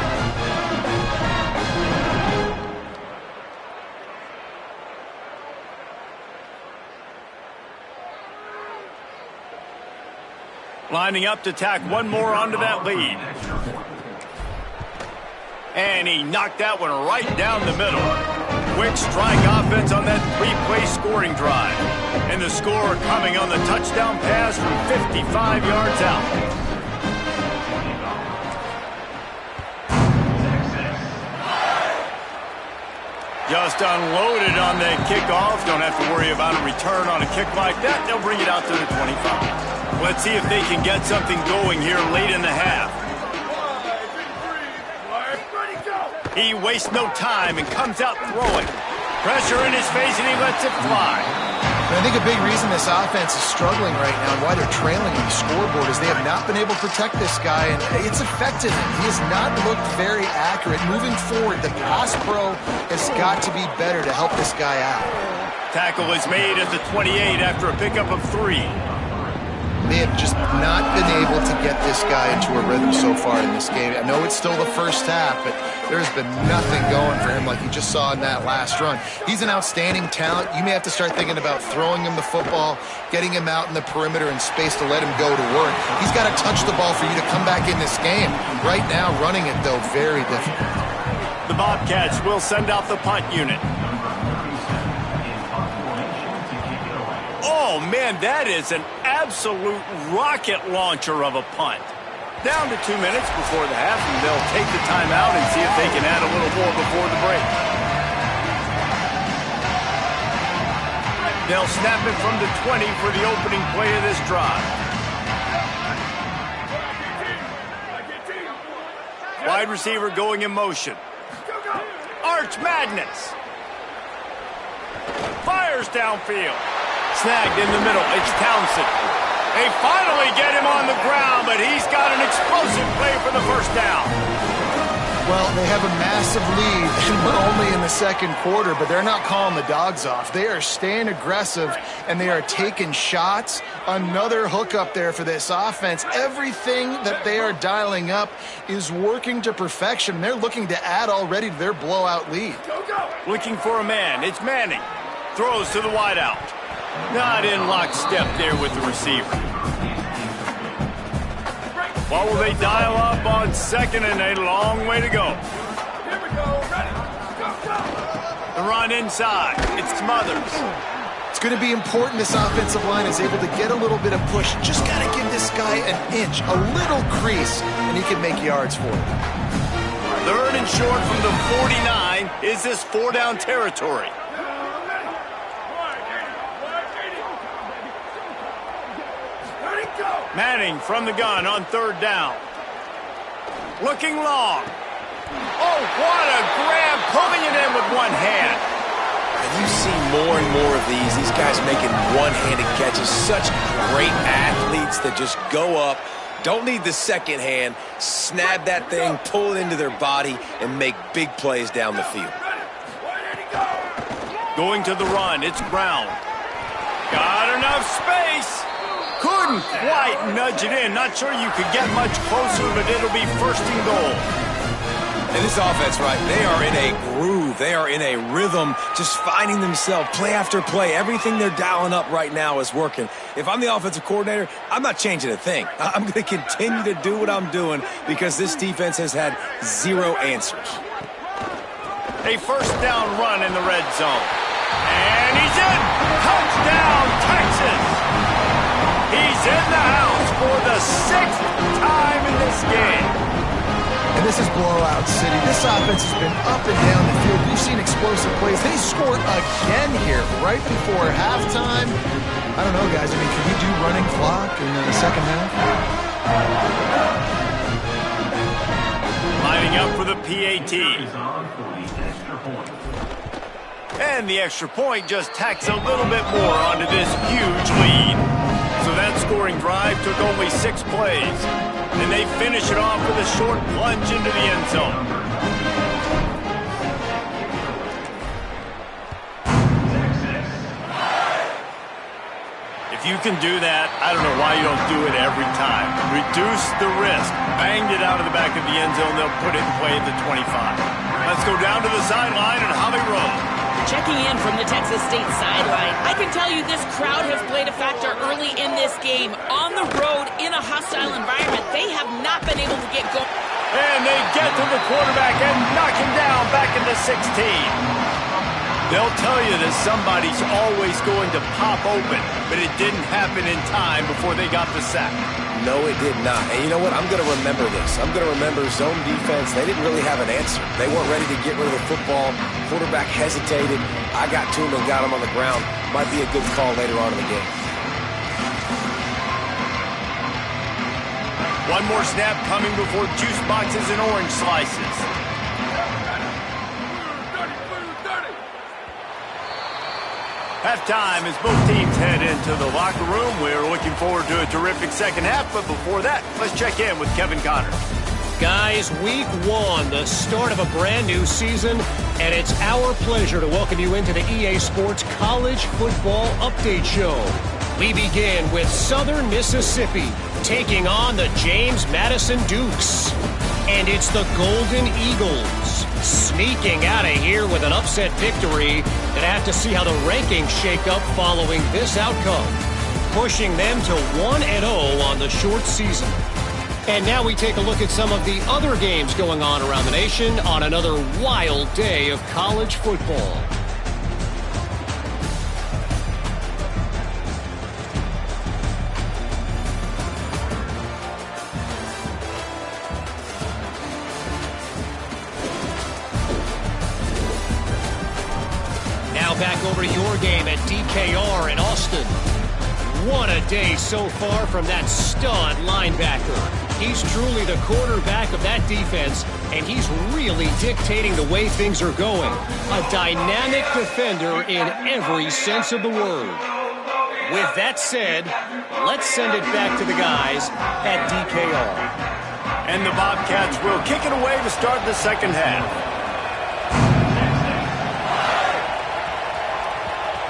A: Lining up to tack one more onto that lead. And he knocked that one right down the middle. Quick strike offense on that three-play scoring drive. And the score coming on the touchdown pass from 55 yards out. Just unloaded on that kickoff. Don't have to worry about a return on a kick like that. They'll bring it out to the 25. Let's see if they can get something going here late in the half. He wastes no time and comes out throwing. Pressure in his face, and he lets it fly.
C: And I think a big reason this offense is struggling right now and why they're trailing on the scoreboard is they have not been able to protect this guy, and it's affected him. He has not looked very accurate. Moving forward, the pass pro has got to be better to help this guy out.
A: Tackle is made at the 28 after a pickup of 3.
C: They have just not been able to get this guy into a rhythm so far in this game. I know it's still the first half, but there's been nothing going for him like you just saw in that last run. He's an outstanding talent. You may have to start thinking about throwing him the football, getting him out in the perimeter and space to let him go to work. He's got to touch the ball for you to come back in this game. Right now, running it, though, very difficult.
A: The Bobcats will send out the punt unit. Oh, man, that is an absolute rocket launcher of a punt. Down to 2 minutes before the half, and they'll take the timeout and see if they can add a little more before the break. They'll snap it from the 20 for the opening play of this drive. Wide receiver going in motion. Arch Madness. Fires downfield. Snagged in the middle. It's Townsend. They finally get him on the ground, but he's got an explosive play for the first down.
C: Well, they have a massive lead, and we're only in the second quarter, but they're not calling the dogs off. They are staying aggressive, and they are taking shots. Another hookup there for this offense. Everything that they are dialing up is working to perfection. They're looking to add already to their blowout lead.
A: Looking for a man. It's Manning. Throws to the wideout. Not in lockstep there with the receiver. What will they dial up on second and a long way to go?
F: Here we go. Ready. Go.
A: The run inside. It's Smothers.
C: It's going to be important this offensive line is able to get a little bit of push. Just got to give this guy an inch, a little crease, and he can make yards for it.
A: Third and short from the 49. Is this 4-down territory? Manning from the gun on third down. Looking long. Oh, what a grab, pulling it in with one hand.
D: And you see more and more of these guys making one-handed catches. Such great athletes that just go up, don't need the second hand, snap that thing, pull it into their body, and make big plays down the field.
A: Going to the run, it's Brown. Got enough space. Couldn't quite nudge it in. Not sure you could get much closer, but it'll be first and goal.
D: And this offense, right, they are in a groove. They are in a rhythm, just finding themselves play after play. Everything they're dialing up right now is working. If I'm the offensive coordinator, I'm not changing a thing. I'm going to continue to do what I'm doing because this defense has had zero answers.
A: A first down run in the red zone. And he's in. Touchdown, Texas. He's in the house for the 6th time in this game.
C: And this is blowout city. This offense has been up and down the field. We've seen explosive plays. They scored again here right before halftime. I don't know, guys. I mean, can we do running clock in the second half?
A: Lining up for the PAT. And the extra point just tacks a little bit more onto this huge lead. So that scoring drive took only 6 plays. And they finish it off with a short plunge into the end zone. you can do that, I don't know why you don't do it every time. Reduce the risk. Banged it out of the back of the end zone. They'll put it in play at the 25. Let's go down to the sideline and Holly Rowe.
B: Checking in from the Texas State sideline, I can tell you this crowd has played a factor early in this game. On the road, in a hostile environment, they have not been able to get going.
A: And they get to the quarterback and knock him down back into 16. They'll tell you that somebody's always going to pop open, but it didn't happen in time before they got the sack.
D: No, it did not. And you know what? I'm going to remember this. I'm going to remember zone defense. They didn't really have an answer. They weren't ready to get rid of the football. Quarterback hesitated. I got to him and got him on the ground. Might be a good call later on in the game.
A: One more snap coming before juice boxes and orange slices. Halftime as both teams head into the locker room. We're looking forward to a terrific second half, but before that, let's check in with Kevin Connors.
G: Guys, week one, the start of a brand new season, and it's our pleasure to welcome you into the EA Sports College Football Update Show. We begin with Southern Mississippi taking on the James Madison Dukes. And it's the Golden Eagles sneaking out of here with an upset victory. And have to see how the rankings shake up following this outcome, pushing them to 1-0 on the short season. And now we take a look at some of the other games going on around the nation on another wild day of college football. Back over to your game at DKR in Austin. What a day so far from that stud linebacker. He's truly the quarterback of that defense, and he's really dictating the way things are going. A dynamic defender in every sense of the word. With that said, let's send it back to the guys at DKR.
A: And the Bobcats will kick it away to start the second half.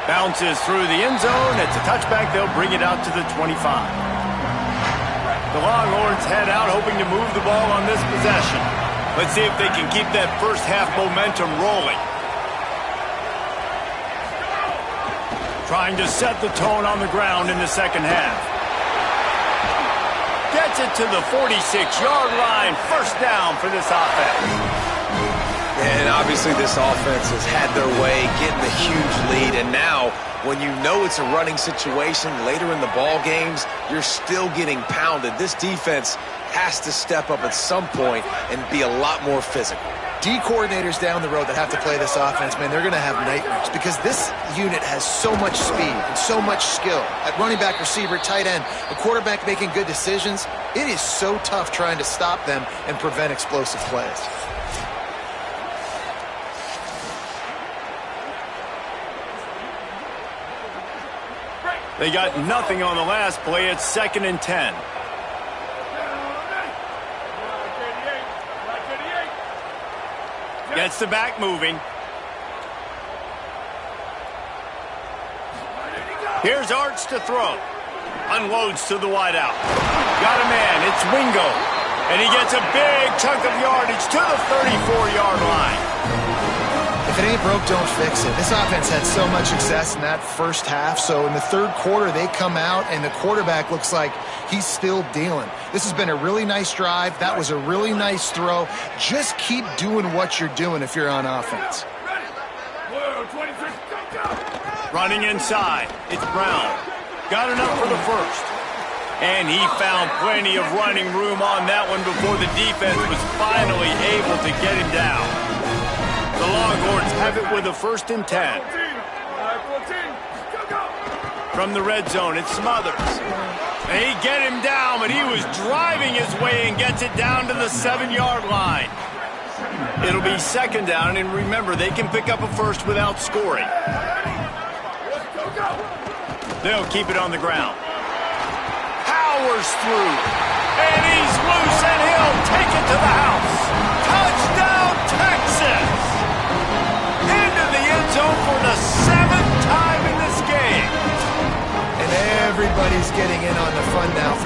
A: Bounces through the end zone. It's a touchback. They'll bring it out to the 25. The Longhorns head out hoping to move the ball on this possession. Let's see if they can keep that first half momentum rolling. Trying to set the tone on the ground in the second half. Gets it to the 46-yard line. First down for this offense.
D: And obviously this offense has had their way, getting a huge lead. And now, when you know it's a running situation later in the ball games, you're still getting pounded. This defense has to step up at some point and be a lot more physical.
C: D coordinators down the road that have to play this offense, man, they're going to have nightmares because this unit has so much speed and so much skill. At running back, receiver, tight end, the quarterback making good decisions, it is so tough trying to stop them and prevent explosive plays.
A: They got nothing on the last play. It's 2nd and 10. Gets the back moving. Here's Arch to throw. Unloads to the wideout. Got a man. It's Wingo. And he gets a big chunk of yardage to the 34-yard line.
C: If it ain't broke, don't fix it. This offense had so much success in that first half, so in the third quarter they come out and the quarterback looks like he's still dealing. This has been a really nice drive. That was a really nice throw. Just keep doing what you're doing if you're on offense.
A: Running inside, it's Brown. Got enough for the first. And he found plenty of running room on that one before the defense was finally able to get him down. The Longhorns have it with a 1st and 10. From the red zone, it's Smothers. And he get him down, but he was driving his way and gets it down to the 7-yard line. It'll be 2nd down, and remember, they can pick up a first without scoring. They'll keep it on the ground. Powers through, and he's loose, and he'll take it to the house. Touchdown, Texas! Into the end zone for the 7th time in this game.
C: And everybody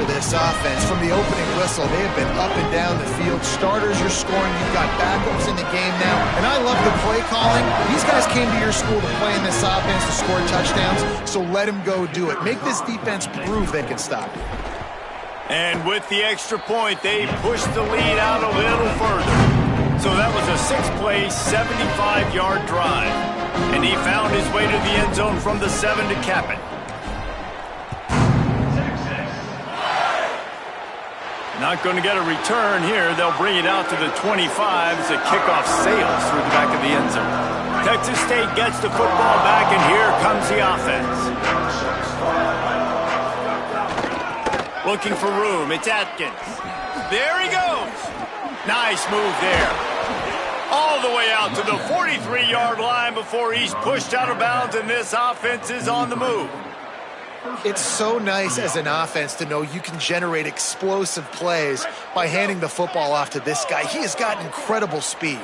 C: for this offense. From the opening whistle, they have been up and down the field. Starters are scoring. You've got backups in the game now. And I love the play calling. These guys came to your school to play in this offense to score touchdowns, so let them go do it. Make this defense prove they can stop you.
A: And with the extra point, they pushed the lead out a little further. So that was a 6-play, 75-yard drive. And he found his way to the end zone from the 7 to cap it. Not going to get a return here. They'll bring it out to the 25 as the kickoff sails through the back of the end zone. Texas State gets the football back, and here comes the offense. Looking for room. It's Atkins. There he goes. Nice move there. All the way out to the 43-yard line before he's pushed out of bounds, and this offense is on the move.
C: It's so nice as an offense to know you can generate explosive plays by handing the football off to this guy. He has got incredible speed.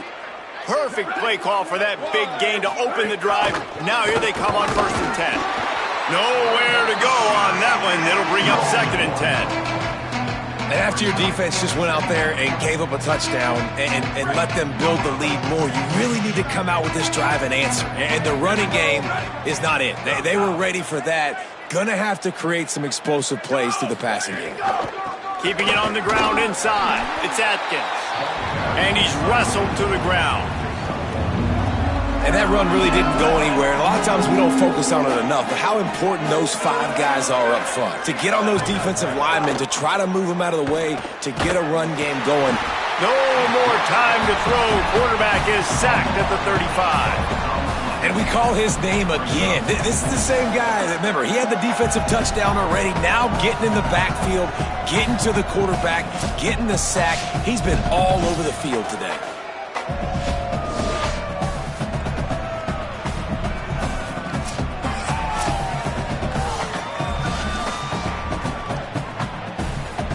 A: Perfect play call for that big gain to open the drive. Now here they come on 1st and 10. Nowhere to go on that one. It'll bring up 2nd and 10.
D: And after your defense just went out there and gave up a touchdown and let them build the lead more, you really need to come out with this drive and answer. And the running game is not it. They were ready for that. Gonna have to create some explosive plays through the passing game.
A: Keeping it on the ground inside. It's Atkins. And he's wrestled to the ground.
D: And that run really didn't go anywhere. And a lot of times we don't focus on it enough. But how important those 5 guys are up front. To get on those defensive linemen, to try to move them out of the way, to get a run game going.
A: No more time to throw. Quarterback is sacked at the 35.
D: And we call his name again. This is the same guy. Remember, he had the defensive touchdown already. Now getting in the backfield, getting to the quarterback, getting the sack. He's been all over the field today.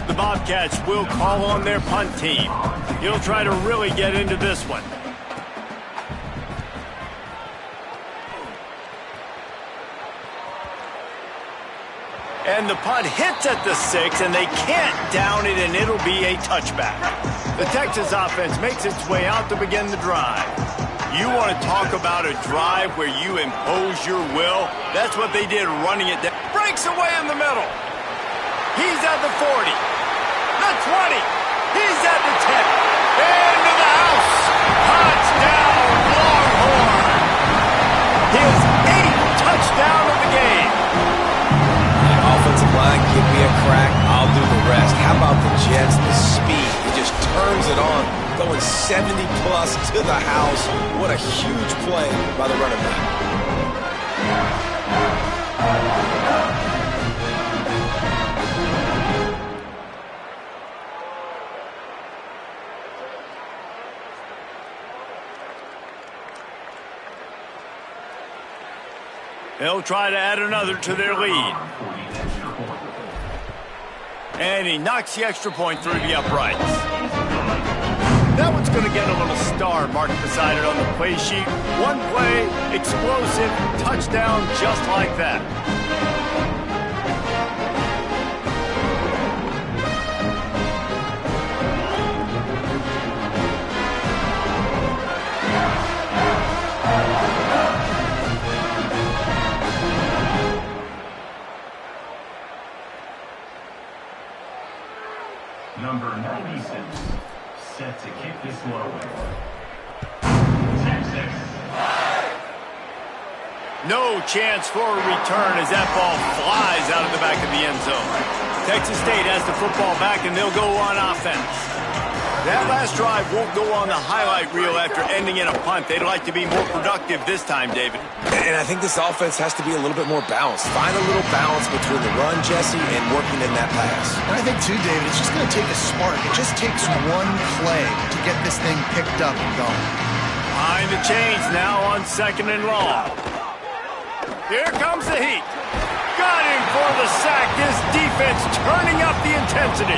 A: The Bobcats will call on their punt team. He'll try to really get into this one. And the punt hits at the 6, and they can't down it, and it'll be a touchback. The Texas offense makes its way out to begin the drive. You want to talk about a drive where you impose your will? That's what they did running it down. Breaks away in the middle. He's at the 40. The 20. He's at the 10. Into the house. Touchdown, Longhorn. His 8th touchdown of the game.
D: Offensive line, give me a crack, I'll do the rest. How about the Jets, the speed? He just turns it on, going 70-plus to the house. What a huge play by the running back.
A: They'll try to add another to their lead. And he knocks the extra point through the uprights. That one's going to get a little star marked beside it on the play sheet. One play, explosive, touchdown just like that.
E: Number 96, set to kick this one away. Texas.
A: No chance for a return as that ball flies out of the back of the end zone. Texas State has the football back, and they'll go on offense. That last drive won't go on the highlight reel after ending in a punt. They'd like to be more productive this time, David.
D: And I think this offense has to be a little bit more balanced. Find a little balance between the run, Jesse, and working in that pass.
C: And I think, too, David, it's just going to take a spark. It just takes one play to get this thing picked up and going.
A: Behind the chains now on 2nd and long. Here comes the heat. Got him for the sack. This defense turning up the intensity.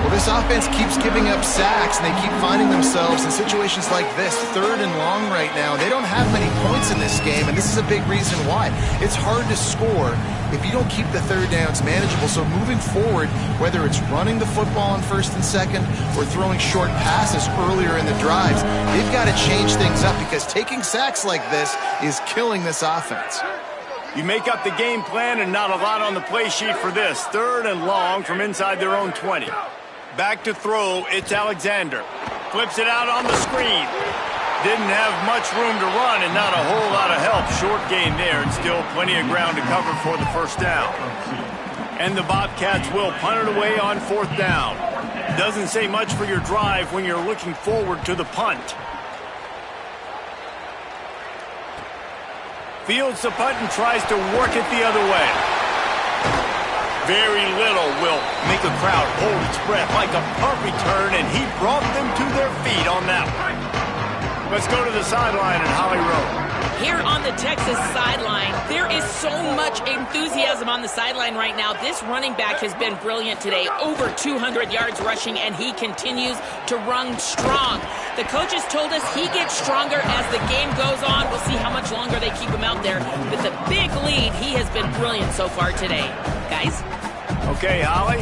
C: Well, this offense keeps giving up sacks, and they keep finding themselves in situations like this, 3rd and long right now. They don't have many points in this game, and this is a big reason why. It's hard to score if you don't keep the 3rd downs manageable. So moving forward, whether it's running the football on 1st and 2nd or throwing short passes earlier in the drives, they've got to change things up because taking sacks like this is killing this offense.
A: You make up the game plan and not a lot on the play sheet for this. 3rd and long from inside their own 20. Back to throw, it's Alexander. Flips it out on the screen. Didn't have much room to run and not a whole lot of help. Short gain there and still plenty of ground to cover for the 1st down. And the Bobcats will punt it away on 4th down. Doesn't say much for your drive when you're looking forward to the punt. Fields the punt and tries to work it the other way. Very little will make a crowd hold its breath like a punt return, and he brought them to their feet on that one. Let's go to the sideline at Holly Rowe.
B: Here on the Texas sideline, there is so much enthusiasm on the sideline right now. This running back has been brilliant today. Over 200 yards rushing, and he continues to run strong. The coaches told us he gets stronger as the game goes on. We'll see how much longer they keep him out there. With a big lead, he has been brilliant so far today. Guys?
A: Okay, Holly.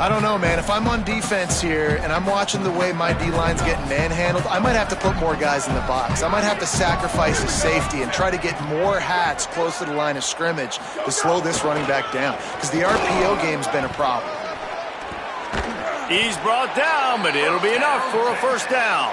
C: I don't know, man. If I'm on defense here and I'm watching the way my D-line's getting manhandled, I might have to put more guys in the box. I might have to sacrifice his safety and try to get more hats close to the line of scrimmage to slow this running back down, because the RPO game's been a problem.
A: He's brought down, but it'll be enough for a 1st down.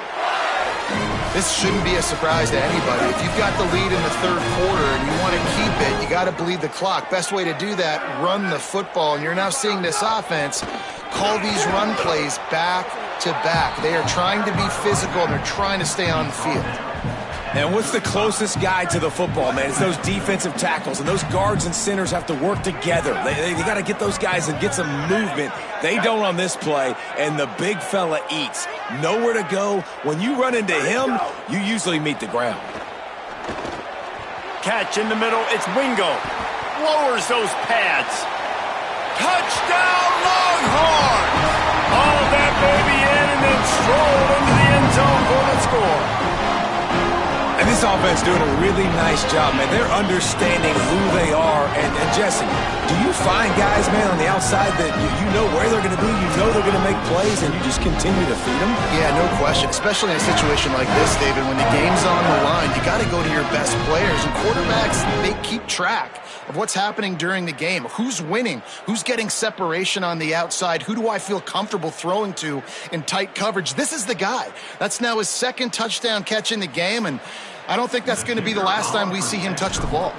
C: This shouldn't be a surprise to anybody. If you've got the lead in the 3rd quarter and you want to keep it, you got to bleed the clock. Best way to do that, run the football. And you're now seeing this offense call these run plays back to back. They are trying to be physical, and they're trying to stay on the field.
D: And what's the closest guy to the football, man? It's those defensive tackles, and those guards and centers have to work together. They got to get those guys and get some movement. They don't on this play, and the big fella eats. Nowhere to go. When you run into him, you usually meet the ground.
A: Catch in the middle. It's Wingo. Lowers those pads. Touchdown, Longhorns! Haul that baby in and then stroll into the end zone for the score.
D: And this offense doing a really nice job, man. They're understanding who they are. And Jesse, do you find guys, man, on the outside that you know where they're going to be, you know they're going to make plays, and you just continue to feed them?
C: Yeah, no question. Especially in a situation like this, David, when the game's on the line, you got to go to your best players. And quarterbacks, they keep track of what's happening during the game. Who's winning? Who's getting separation on the outside? Who do I feel comfortable throwing to in tight coverage? This is the guy. That's now his 2nd touchdown catch in the game, and I don't think that's going to be the last time we see him touch the ball.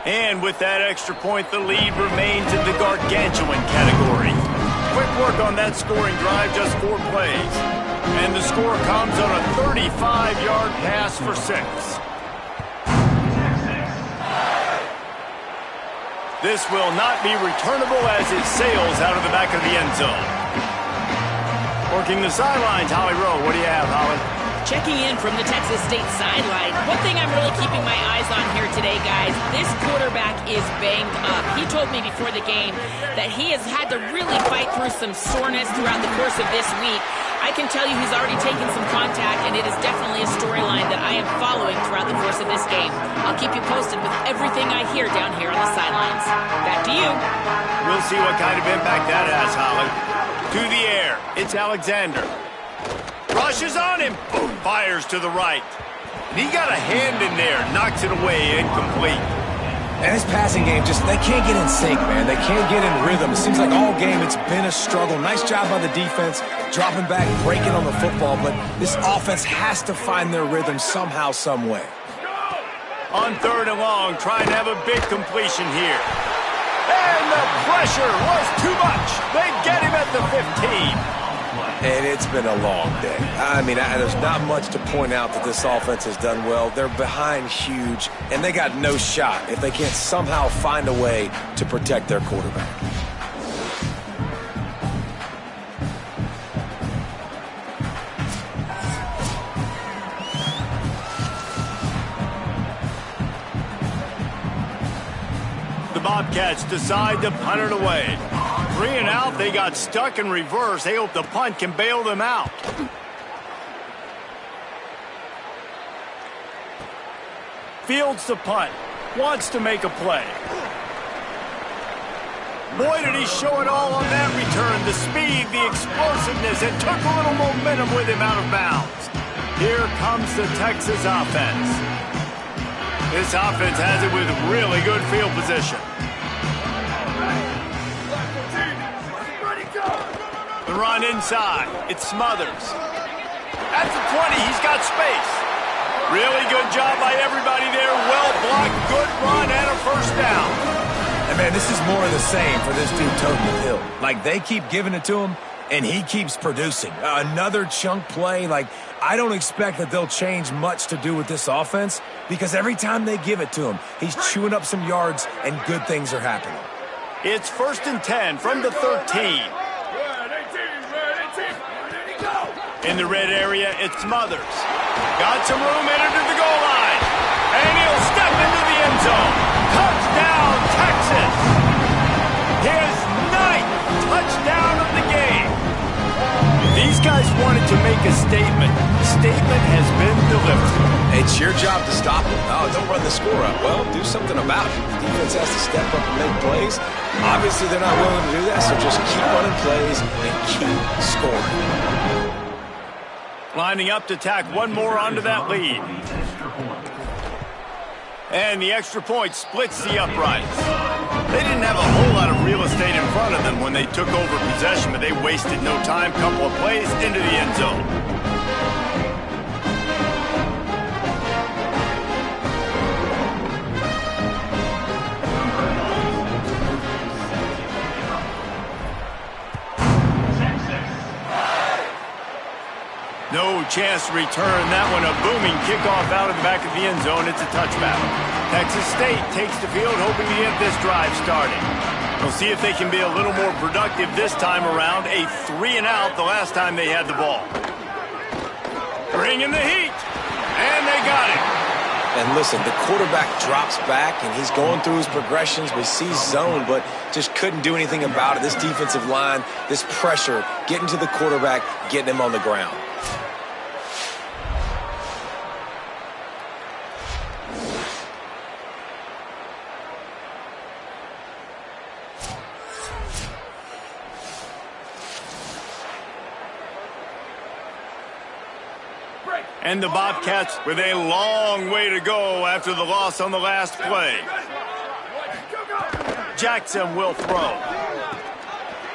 A: And with that extra point, the lead remains in the gargantuan category. Quick work on that scoring drive, just 4 plays. And the score comes on a 35-yard pass for 6. This will not be returnable as it sails out of the back of the end zone. Working the sidelines, Holly Rowe. What do you have, Holly?
B: Checking in from the Texas State sideline. One thing I'm really keeping my eyes on here today, guys, this quarterback is banged up. He told me before the game that he has had to really fight through some soreness throughout the course of this week. I can tell you he's already taken some contact, and it is definitely a storyline that I am following throughout the course of this game. I'll keep you posted with everything I hear down here on the sidelines. Back to you.
A: We'll see what kind of impact that has, Holly. To the air, it's Alexander. Rushes on him. Boom, fires to the right. And he got a hand in there. Knocks it away. Incomplete.
D: And his passing game, they can't get in sync, man. They can't get in rhythm. It seems like all game it's been a struggle. Nice job by the defense, dropping back, breaking on the football. But this offense has to find their rhythm somehow, some way.
A: On 3rd and long, trying to have a big completion here. And the pressure was too much. They get him at the 15.
D: And it's been a long day. I mean, there's not much to point out that this offense has done well. They're behind huge, and they got no shot if they can't somehow find a way to protect their quarterback.
A: The Bobcats decide to punt it away. 3 and out, they got stuck in reverse. They hope the punt can bail them out. Fields the punt. Wants to make a play. Boy, did he show it all on that return. The speed, the explosiveness. It took a little momentum with him out of bounds. Here comes the Texas offense. This offense has it with really good field position. The run inside. It Smothers. At the 20, he's got space. Really good job by everybody there. Well blocked, good run, and a first down.
D: And man, this is more of the same for this dude toting the hill. Like, they keep giving it to him, and he keeps producing. Another chunk play. Like, I don't expect that they'll change much to do with this offense because every time they give it to him, he's chewing up some yards, and good things are happening.
A: It's 1st and 10 from the 13. In the red area, it's Smothers. Got some room, entered to the goal line. And he'll step into the end zone. Touchdown, Texas! His 9th touchdown of the game. These guys wanted to make a statement. Statement has been delivered.
D: It's your job to stop them. Oh, don't run the score up. Well, do something about it. The defense has to step up and make plays. Obviously, they're not willing to do that, so just keep running plays and keep scoring.
A: Lining up to tack one more onto that lead. And the extra point splits the uprights. They didn't have a whole lot of real estate in front of them when they took over possession, but they wasted no time. Couple of plays into the end zone. No chance to return that one. A booming kickoff out of the back of the end zone. It's a touchback. Texas State takes the field, hoping to get this drive started. We'll see if they can be a little more productive this time around. A 3 and out the last time they had the ball. Bringing the heat. And they got it.
D: And listen, the quarterback drops back, and he's going through his progressions. We see zone, but just couldn't do anything about it. This defensive line, this pressure, getting to the quarterback, getting him on the ground.
A: And the Bobcats with a long way to go after the loss on the last play. Jackson will throw.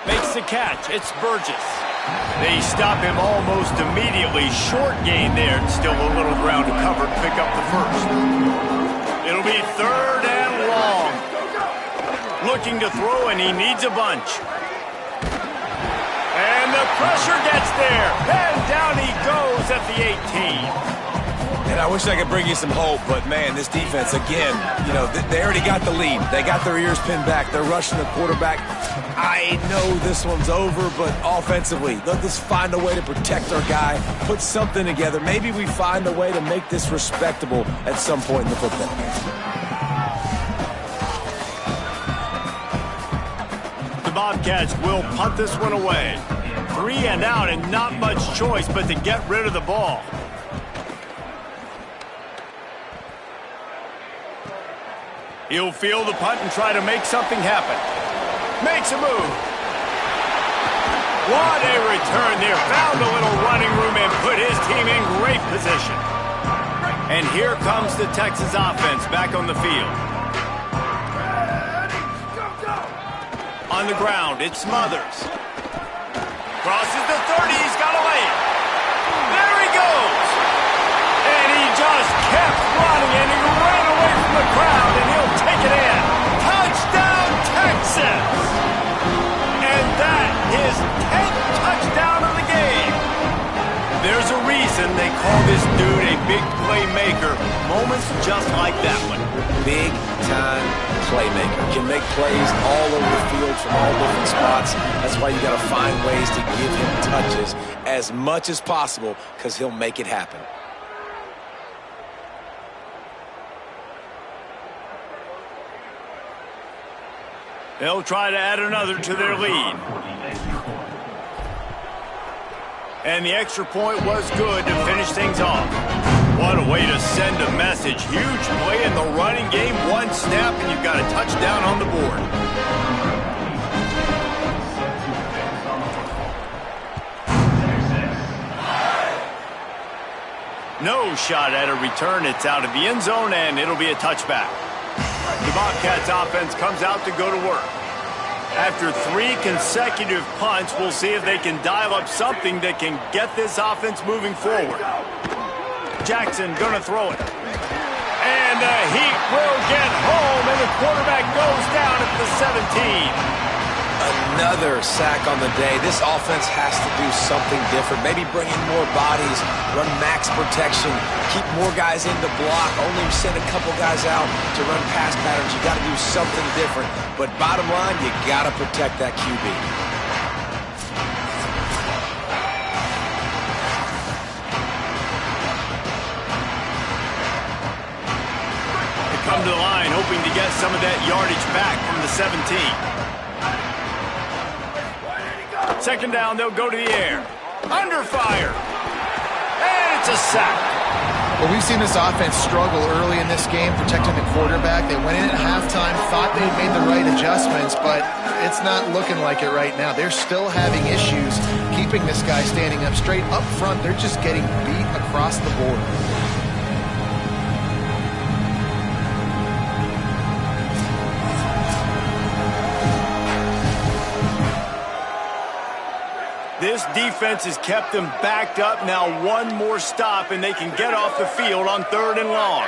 A: Makes the catch. It's Burgess. They stop him almost immediately. Short gain there. Still a little ground to cover to pick up the first. It'll be 3rd and long. Looking to throw, and he needs a bunch. And the pressure gets there. And down he goes at the 18.
D: And I wish I could bring you some hope, but, man, this defense, again, you know, they already got the lead. They got their ears pinned back. They're rushing the quarterback. I know this one's over, but offensively, let's find a way to protect our guy, put something together. Maybe we find a way to make this respectable at some point in the football game.
A: The Bobcats will punt this one away. 3 and out, and not much choice but to get rid of the ball. He'll field the punt and try to make something happen. Makes a move. What a return there. Found a little running room and put his team in great position. And here comes the Texas offense back on the field. On the ground, it's Smothers. Crosses the 30, he's got to lay it. There he goes. And he just kept running, and he ran away from the crowd, and he'll take it in. Touchdown, Texas! And that is 10th touchdown of the game. There's a reason they call this dude a big playmaker. Moments just like that one.
D: Big-time playmaker. Can make plays all over the field from all different spots. That's why you got to find ways to give him touches as much as possible, because he'll make it happen.
A: They'll try to add another to their lead. And the extra point was good to finish things off. What a way to send a message. Huge play in the running game. One snap and you've got a touchdown on the board. No shot at a return. It's out of the end zone, and it'll be a touchback. The Bobcats offense comes out to go to work. After 3 consecutive punts, we'll see if they can dial up something that can get this offense moving forward. Jackson gonna throw it. And the Heat will get home, and the quarterback goes down at the 17.
D: Another sack on the day. This offense has to do something different. Maybe bring in more bodies, run max protection, keep more guys in to block, only send a couple guys out to run pass patterns. You got to do something different. But bottom line, you got to protect that QB.
A: They come to the line, hoping to get some of that yardage back from the 17. Second down, they'll go to the air. Under fire. And it's a sack.
C: Well, we've seen this offense struggle early in this game, protecting the quarterback. They went in at halftime, thought they had made the right adjustments, but it's not looking like it right now. They're still having issues keeping this guy standing up straight. Up front, they're just getting beat across the board.
A: This defense has kept them backed up. Now one more stop, and they can get off the field on 3rd and long.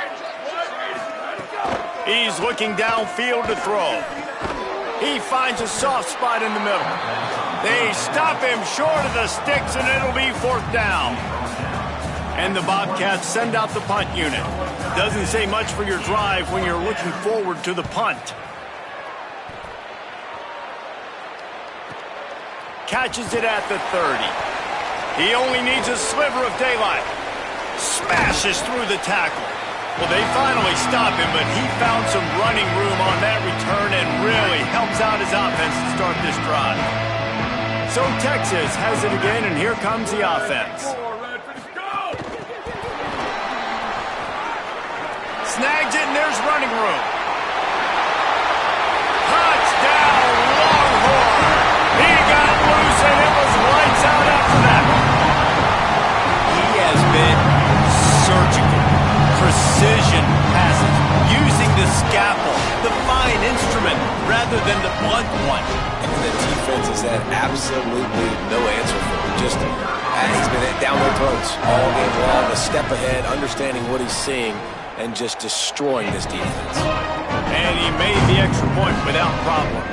A: He's looking downfield to throw. He finds a soft spot in the middle. They stop him short of the sticks, and it'll be 4th down. And the Bobcats send out the punt unit. Doesn't say much for your drive when you're looking forward to the punt. Catches it at the 30. He only needs a sliver of daylight. Smashes through the tackle. Well, they finally stop him, but he found some running room on that return and really helps out his offense to start this drive. So Texas has it again, and here comes the offense. Snags it, and there's running room. Touchdown, Longhorn! He got loose, and it was lights out after that. He has been surgical. Precision passes, using the scalpel, the fine instrument, rather than the blunt one.
D: And the defense has had absolutely no answer for him. Just he's been down their throats all game long, a step ahead, understanding what he's seeing, and just destroying this defense.
A: And he made the extra point without problem.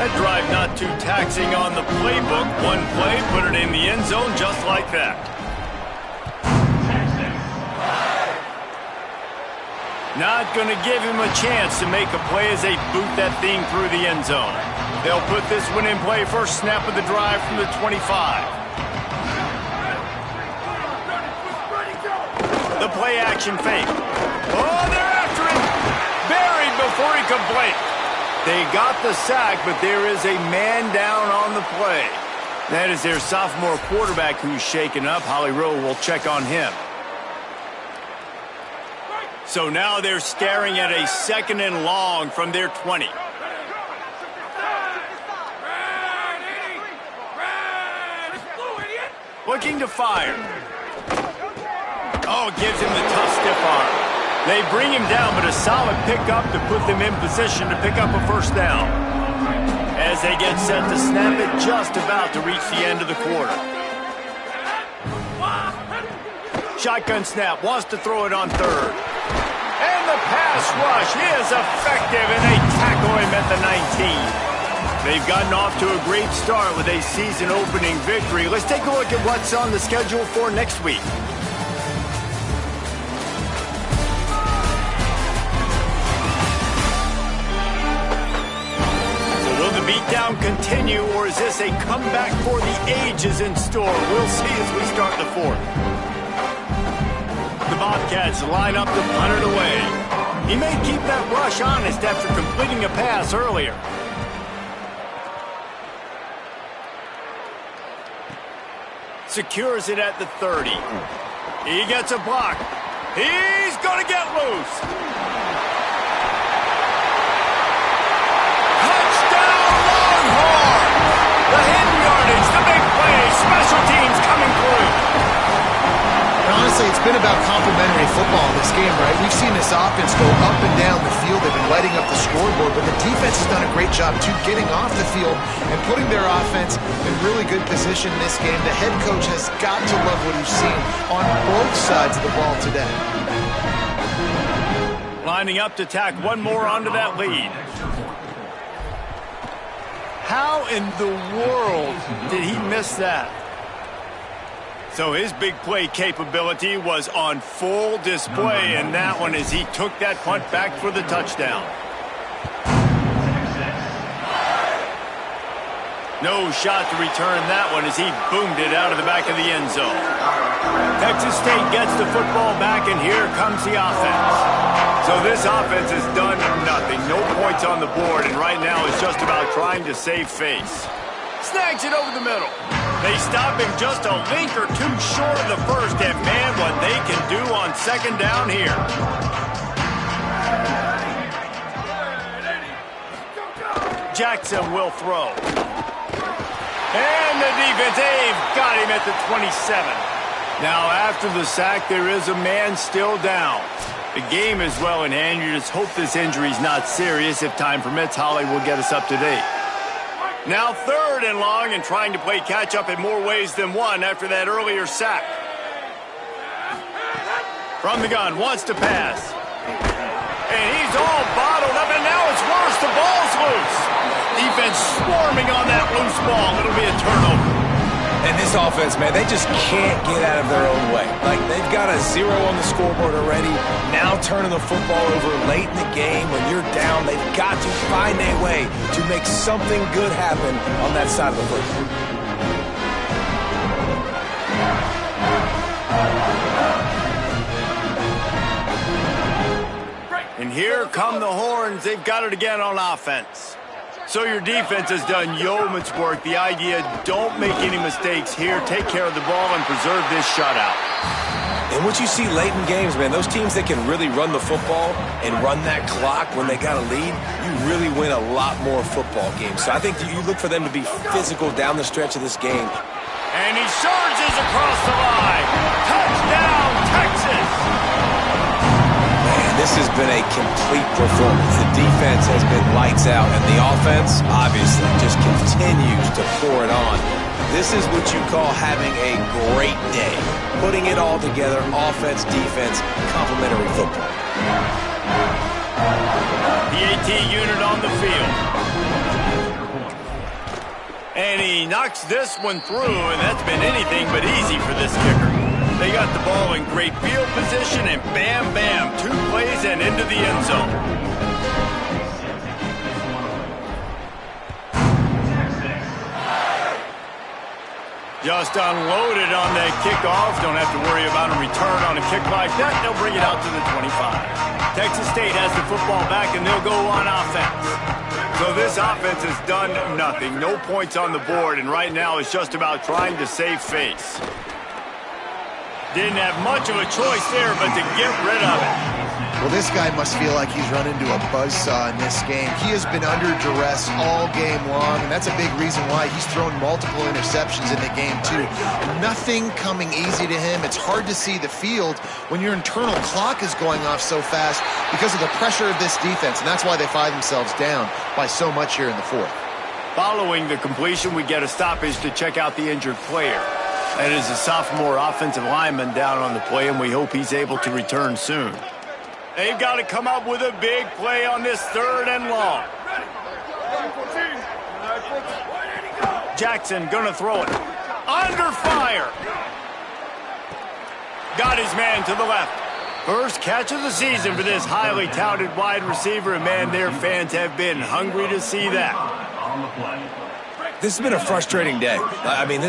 A: That drive not too taxing on the playbook. One play, put it in the end zone just like that. Not going to give him a chance to make a play as they boot that thing through the end zone. They'll put this one in play, first snap of the drive from the 25. The play action fake. Oh, they're after him. Buried before he could blink. They got the sack, but there is a man down on the play. That is their sophomore quarterback who's shaken up. Holly Rowe will check on him. So now they're staring at a 2nd and long from their 20. Looking to fire. Oh, gives him the tough stiff arm. They bring him down, but a solid pickup to put them in position to pick up a first down. As they get set to snap it, just about to reach the end of the quarter. Shotgun snap, wants to throw it on 3rd. And the pass rush is effective, and they tackle him at the 19. They've gotten off to a great start with a season-opening victory. Let's take a look at what's on the schedule for next week. Beatdown continue, or is this a comeback for the ages in store? We'll see as we start the 4th. The Bobcats line up to punt it away. He may keep that rush honest after completing a pass earlier. secures it at the 30. He gets a block. He's going to get loose. Touchdown, Longhorn! The hidden yardage, the big play, special teams coming through.
C: And honestly, it's been about complementary football in this game, right? We've seen this offense go up and down the field. They've been lighting up the scoreboard, but the defense has done a great job, too, getting off the field and putting their offense in really good position in this game. The head coach has got to love what he's seen on both sides of the ball today.
A: Lining up to tack one more onto that lead. How in the world did he miss that? So his big play capability was on full display in that one as he took that punt back for the touchdown. No shot to return that one as he boomed it out of the back of the end zone. Texas State gets the football back, and here comes the offense. So this offense has done nothing. No points on the board, and right now it's just about trying to save face. Snags it over the middle. They stop him just a link or two short of the first, and man, what they can do on second down here. Jackson will throw. And the defense, they've got him at the 27. Now, after the sack, there is a man still down. The game is well in hand. You just hope this injury's not serious. If time permits, Holly will get us up to date. Now 3rd and long and trying to play catch-up in more ways than one after that earlier sack. From the gun, wants to pass. And he's all bottled up, and now it's worse. The ball's loose. Defense swarming on that loose ball. It'll be a turnover.
D: And this offense, man, they just can't get out of their own way. Like, they've got a 0 on the scoreboard already. Now turning the football over late in the game when you're down, they've got to find a way to make something good happen on that side of the football.
A: And here come the Horns. They've got it again on offense. So your defense has done yeoman's work. The idea, don't make any mistakes here. Take care of the ball and preserve this shutout.
D: And what you see late in games, man, those teams that can really run the football and run that clock when they got a lead, you really win a lot more football games. So I think you look for them to be physical down the stretch of this game.
A: And he surges across the line. Touchdown, Texas!
D: This has been a complete performance. The defense has been lights out, and the offense, obviously, just continues to pour it on. This is what you call having a great day. Putting it all together, offense, defense, complementary football.
A: The AT unit on the field. And he knocks this one through, and that's been anything but easy for this kicker. They got the ball in great field position, and bam, bam, 2 plays and into the end zone. Just unloaded on that kickoff. Don't have to worry about a return on a kick like that. They'll bring it out to the 25. Texas State has the football back, and they'll go on offense. So this offense has done nothing. No points on the board, and right now it's just about trying to save face. Didn't have much of a choice there, but to get rid of it.
C: Well, this guy must feel like he's run into a buzzsaw in this game. He has been under duress all game long, and that's a big reason why he's thrown multiple interceptions in the game, too. Nothing coming easy to him. It's hard to see the field when your internal clock is going off so fast because of the pressure of this defense, and that's why they find themselves down by so much here in the 4th.
A: Following the completion, we get a stoppage to check out the injured player. That is a sophomore offensive lineman down on the play, and we hope he's able to return soon. They've got to come up with a big play on this 3rd and long. Jackson gonna throw it. Under fire. Got his man to the left. First catch of the season for this highly touted wide receiver, and man, their fans have been hungry to see that.
D: This has been a frustrating day. I mean,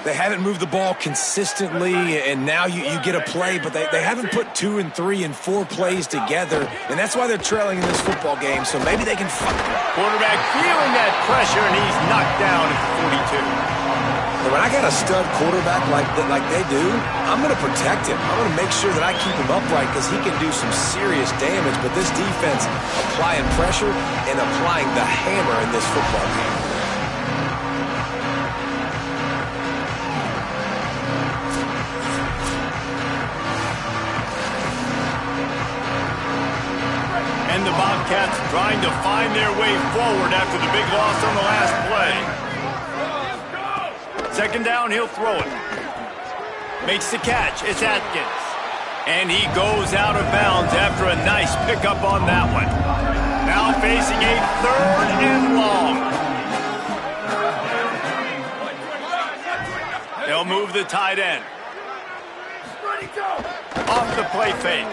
D: they haven't moved the ball consistently, and now you get a play, but they haven't put 2 and 3 and 4 plays together, and that's why they're trailing in this football game, so maybe they can fight.
A: Quarterback feeling that pressure, and he's knocked down at the 42.
D: And when I got a stud quarterback like they do, I'm going to protect him. I'm going to make sure that I keep him upright because he can do some serious damage. But this defense applying pressure and applying the hammer in this football game.
A: And the Bobcats trying to find their way forward after the big loss on the last play. Second down, he'll throw it. Makes the catch. It's Atkins. And he goes out of bounds after a nice pickup on that one. Now facing a 3rd and long. They'll move the tight end. Off the play fake.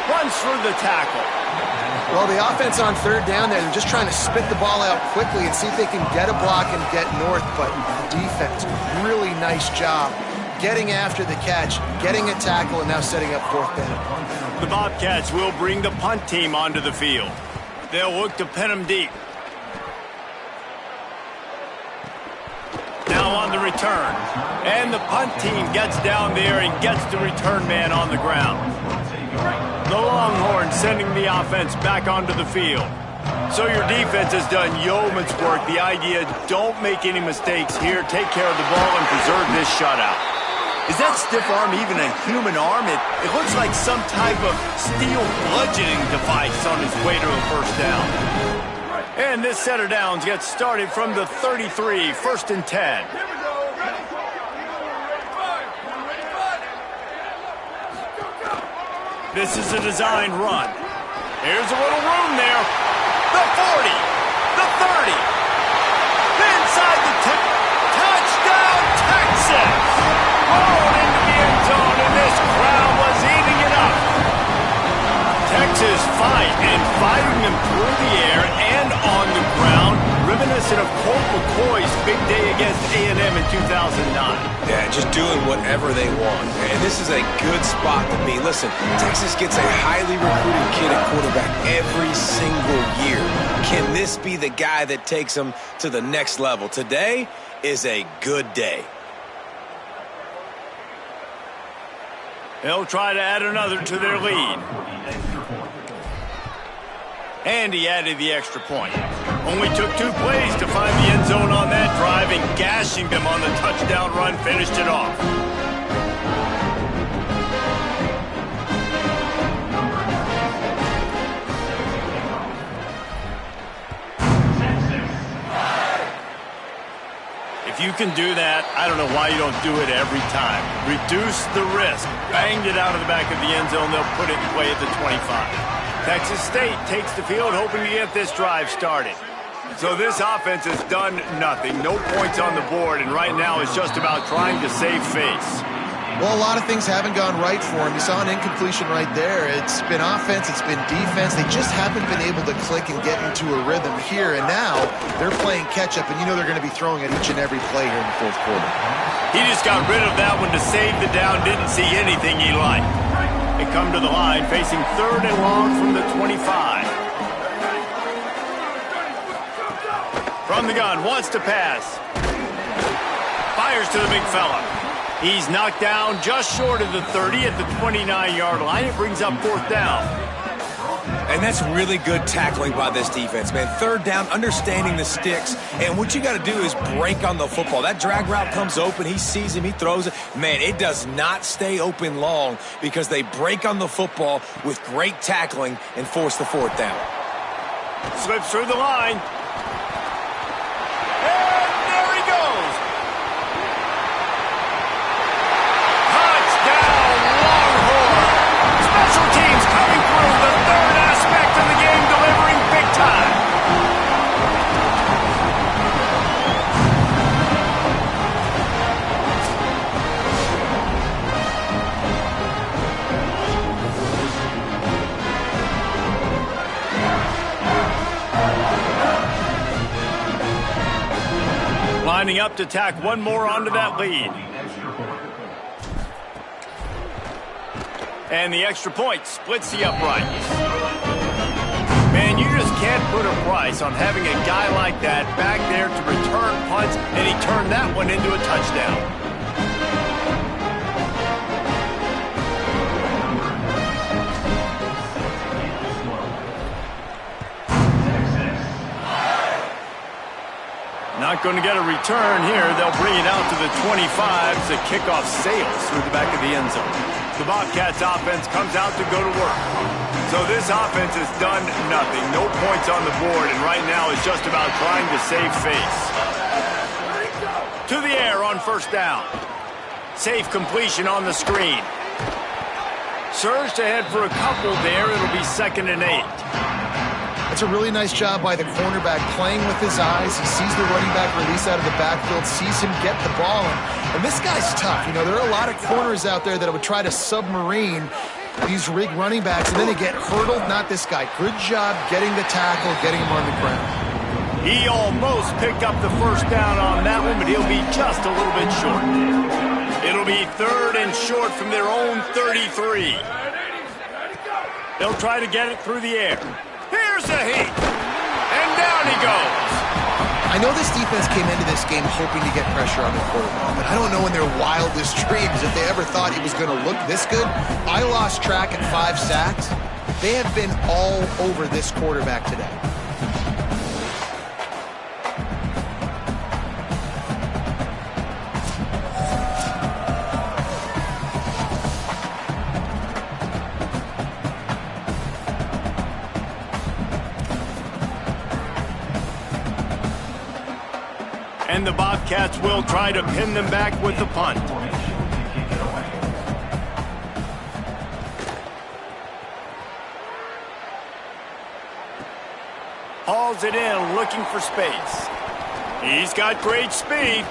A: Runs through the tackle.
C: Well, the offense on 3rd down there, they're just trying to spit the ball out quickly and see if they can get a block and get north. But the defense, really nice job getting after the catch, getting a tackle, and now setting up 4th down.
A: The Bobcats will bring the punt team onto the field. They'll look to pin them deep. Now on the return. And the punt team gets down there and gets the return man on the ground. The Longhorns sending the offense back onto the field. So your defense has done yeoman's work. The idea, don't make any mistakes here. Take care of the ball and preserve this shutout. Is that stiff arm even a human arm? It looks like some type of steel bludgeoning device on his way to a 1st down. And this set of downs gets started from the 33, 1st and 10. This is a design run. Here's a little room there. The 40, the 30, inside the tip. Touchdown, Texas! Rolled into the end zone, and this crowd was eating it up. Texas fighting them through the air and on the ground, reminiscent of Colt McCoy's big day against A&M in 2009.
D: Yeah, just doing whatever they want. And this is a good spot to be. Listen, Texas gets a highly recruited kid at quarterback every single year. Can this be the guy that takes them to the next level? Today is a good day.
A: They'll try to add another to their lead. And he added the extra point. Only took 2 plays to find the end zone on that drive, and gashing them on the touchdown run finished it off. If you can do that, I don't know why you don't do it every time. Reduce the risk. Banged it out of the back of the end zone. They'll put it in play at the 25. Texas State takes the field, hoping to get this drive started. So this offense has done nothing. No points on the board, and right now it's just about trying to save face.
C: Well, a lot of things haven't gone right for him. You saw an incompletion right there. It's been offense, it's been defense. They just haven't been able to click and get into a rhythm here. And now they're playing catch-up, and you know they're going to be throwing at each and every play here in the fourth quarter.
A: He just got rid of that one to save the down. Didn't see anything he liked. They come to the line, facing third and long from the 25. From the gun, wants to pass. Fires to the big fella. He's knocked down just short of the 30 at the 29-yard line. It brings up fourth down.
D: And that's really good tackling by this defense, man. Third down, understanding the sticks. And what you got to do is break on the football. That drag route comes open. He sees him. He throws it. Man, it does not stay open long because they break on the football with great tackling and force the fourth down.
A: Slips through the line. And there he goes. Touchdown, Longhorn. Special teams coming through, the third aspect of the game, delivering big time. Lining up to tack one more onto that lead. And the extra point splits the uprights. Man, you just can't can't put a price on having a guy like that back there to return punts, and he turned that one into a touchdown. Not going to get a return here. They'll bring it out to the 25 as the kickoff sails through the back of the end zone. The Bobcats offense comes out to go to work. So this offense has done nothing. No points on the board, and right now it's just about trying to save face. To the air on first down. Safe completion on the screen. Surged ahead for a couple there. It'll be 2nd and 8.
C: It's a really nice job by the cornerback playing with his eyes. He sees the running back release out of the backfield, sees him get the ball, and this guy's tough. You know, there are a lot of corners out there that would try to submarine these rig running backs, and then they get hurdled. Not this guy. Good job getting the tackle, getting him on the ground.
A: He almost picked up the first down on that one, but he'll be just a little bit short. It'll be 3rd and short from their own 33. They'll try to get it through the air. Here's a heat, and down he goes.
C: I know this defense came into this game hoping to get pressure on the quarterback, but I don't know in their wildest dreams if they ever thought he was going to look this good. I lost track at 5 sacks. They have been all over this quarterback today.
A: And the Bobcats will try to pin them back with the punt. Hauls it in, looking for space. He's got great speed.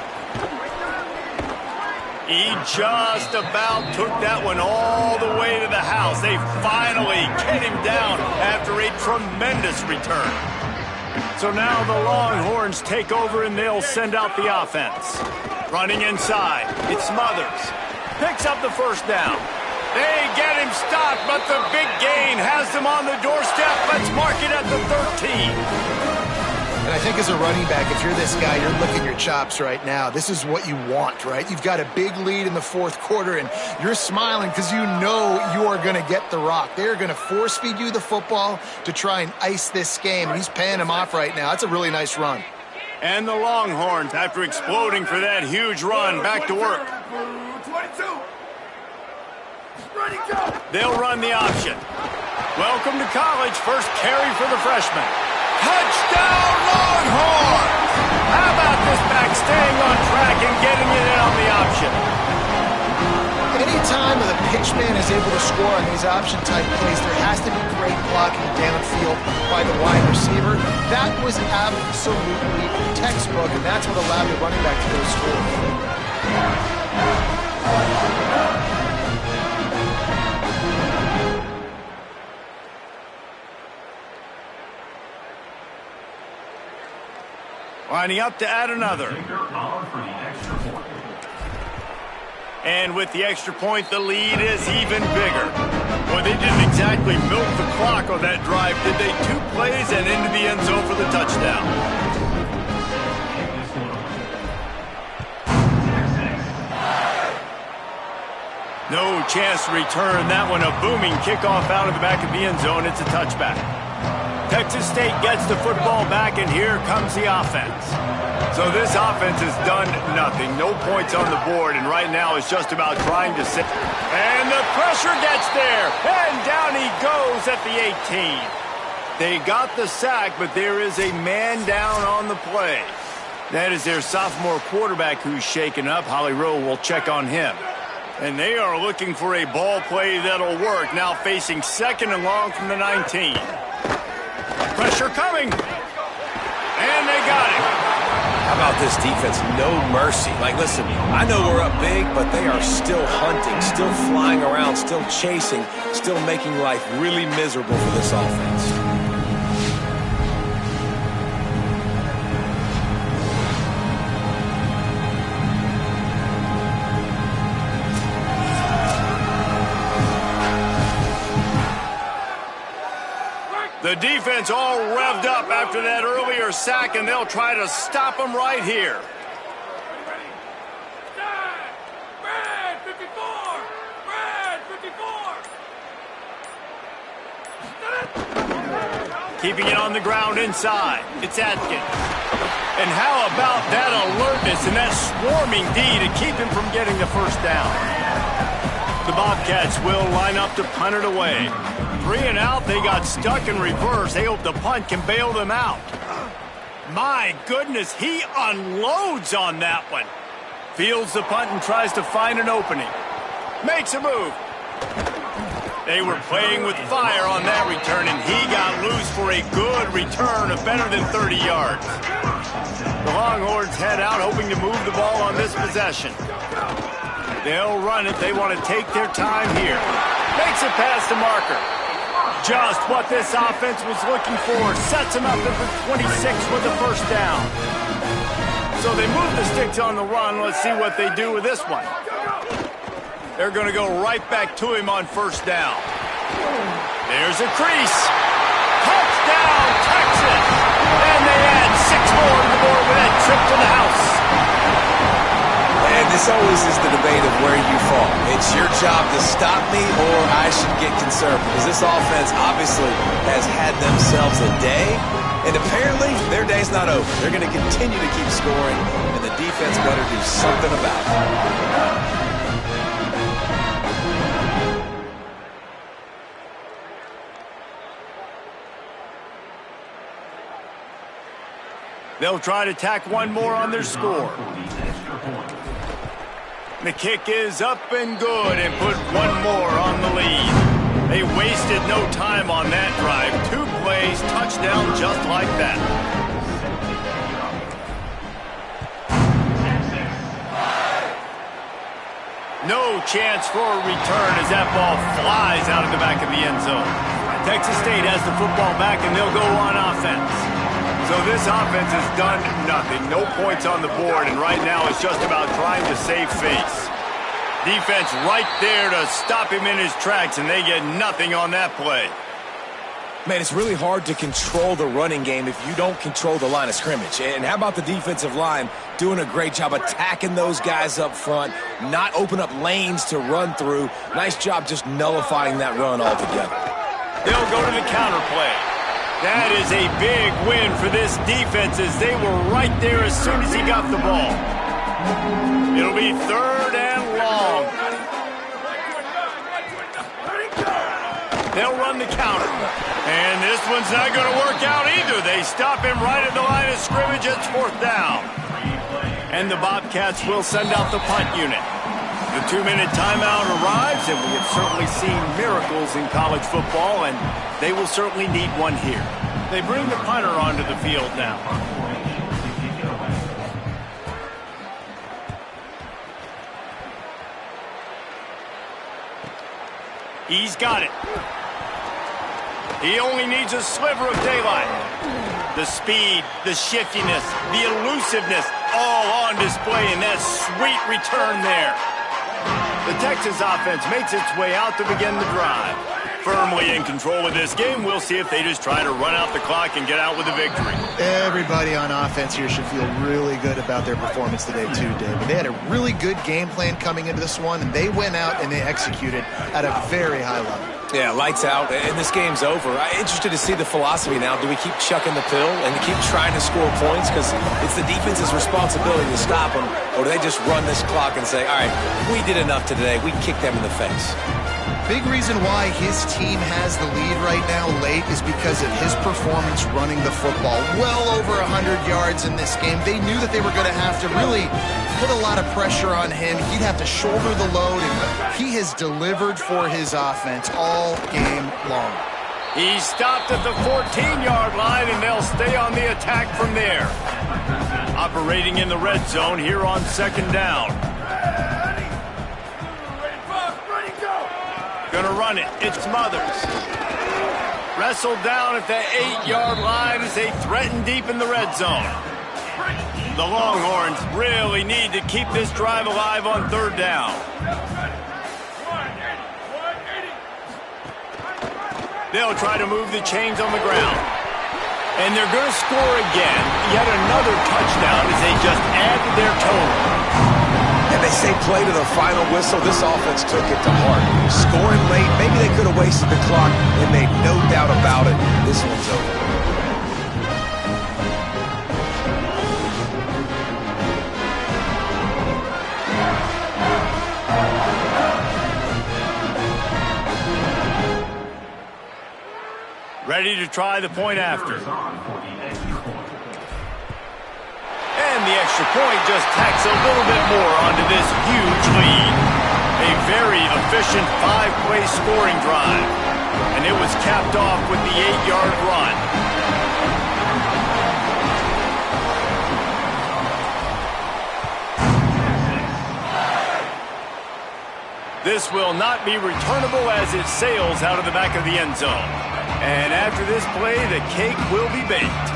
A: He just about took that one all the way to the house. They finally get him down after a tremendous return. So now the Longhorns take over and they'll send out the offense. Running inside, it's Smothers. Picks up the first down. They get him stopped, but the big gain has them on the doorstep. Let's mark it at the 13.
C: And I think as a running back, if you're this guy, you're licking your chops right now. This is what you want, right? You've got a big lead in the 4th quarter, and you're smiling because you know you are going to get the rock. They're going to force-feed you the football to try and ice this game, and he's paying him off right now. That's a really nice run.
A: And the Longhorns, after exploding for that huge run, back to work.
F: 22. Ready, go.
A: They'll run the option. Welcome to college. First carry for the freshman. Touchdown, Longhorns! How about this back staying on track and getting it in on the option?
C: Anytime the pitchman is able to score on these option-type plays, there has to be great blocking downfield by the wide receiver. That was absolutely textbook, and that's what allowed the running back to go score.
A: Lining up to add another. And with the extra point, the lead is even bigger. Well, they didn't exactly milk the clock on that drive, did they? 2 plays and into the end zone for the touchdown. No chance to return that one. A booming kickoff out of the back of the end zone. It's a touchback. Texas State gets the football back, and here comes the offense. So this offense has done nothing. No points on the board, and right now it's just about trying to sit. And the pressure gets there, and down he goes at the 18. They got the sack, but there is a man down on the play. That is their sophomore quarterback who's shaken up. Holly Rowe will check on him. And they are looking for a ball play that'll work. Now facing 2nd and long from the 19. Pressure coming. And they got it.
D: How about this defense? No mercy. Like, listen, I know we're up big, but they are still hunting, still flying around, still chasing, still making life really miserable for this offense. The
A: The defense all revved up after that earlier sack, and they'll try to stop them right here.
F: Red 54! Red 54!
A: Keeping it on the ground inside. It's Atkins. And how about that alertness and that swarming D to keep him from getting the first down? The Bobcats will line up to punt it away. 3 and out, they got stuck in reverse. They hope the punt can bail them out. My goodness, he unloads on that one. Fields the punt and tries to find an opening. Makes a move. They were playing with fire on that return, and he got loose for a good return of better than 30 yards. The Longhorns head out, hoping to move the ball on this possession. They'll run it. They want to take their time here. Makes it past the marker. Just what this offense was looking for. Sets them up at the 26 with the first down. So they move the sticks on the run. Let's see what they do with this one. They're going to go right back to him on first down. There's a crease. Touchdown, Texas! And they add 6 more to the board with that trip to the house.
D: And this always is the debate of where you fall. It's your job to stop me, or I should get concerned, because this offense obviously has had themselves a day, and apparently their day's not over. They're going to continue to keep scoring, and the defense better do something about it.
A: They'll try to tack one more on their score. The kick is up and good and put one more on the lead. They wasted no time on that drive. 2 plays, touchdown just like that. No chance for a return as that ball flies out of the back of the end zone. Texas State has the football back, and they'll go on offense. So this offense has done nothing. No points on the board, and right now it's just about trying to save face. Defense right there to stop him in his tracks, and they get nothing on that play.
D: Man, it's really hard to control the running game if you don't control the line of scrimmage. And how about the defensive line doing a great job attacking those guys up front, not open up lanes to run through. Nice job just nullifying that run altogether.
A: They'll go to the counter play. That is a big win for this defense as they were right there as soon as he got the ball. It'll be 3rd and long. They'll run the counter. And this one's not going to work out either. They stop him right at the line of scrimmage. It's 4th down. And the Bobcats will send out the punt unit. The 2-minute timeout arrives, and we have certainly seen miracles in college football, and they will certainly need one here. They bring the punter onto the field now. He's got it. He only needs a sliver of daylight. The speed, the shiftiness, the elusiveness, all on display in that sweet return there. The Texas offense makes its way out to begin the drive. Firmly in control of this game, we'll see if they just try to run out the clock and get out with a victory.
C: Everybody on offense here should feel really good about their performance today too, David. They had a really good game plan coming into this one, and they went out and they executed at a very high level.
D: Yeah, lights out, and this game's over. I'm interested to see the philosophy now. Do we keep chucking the pill and keep trying to score points because it's the defense's responsibility to stop them, or do they just run this clock and say, all right, we did enough today, we kicked them in the face?
C: Big reason why his team has the lead right now late is because of his performance running the football. Well over 100 yards in this game. They knew that they were going to have to really put a lot of pressure on him. He'd have to shoulder the load, and he has delivered for his offense all game long.
A: He stopped at the 14-yard line, and they'll stay on the attack from there. Operating in the red zone here on 2nd down. Gonna run it. It's Smothers. Wrestled down at the 8-yard line as they threaten deep in the red zone. The Longhorns really need to keep this drive alive on 3rd down. They'll try to move the chains on the ground. And they're going to score again. Yet another touchdown as they just add to their total.
D: And they say play to the final whistle. This offense took it to heart. Scoring late, maybe they could have wasted the clock. They made no doubt about it. This one's over.
A: Ready to try the point after. And the extra point just tacks a little bit more onto this huge lead. A very efficient 5-play scoring drive. And it was capped off with the 8-yard run. This will not be returnable as it sails out of the back of the end zone. And after this play, the cake will be baked.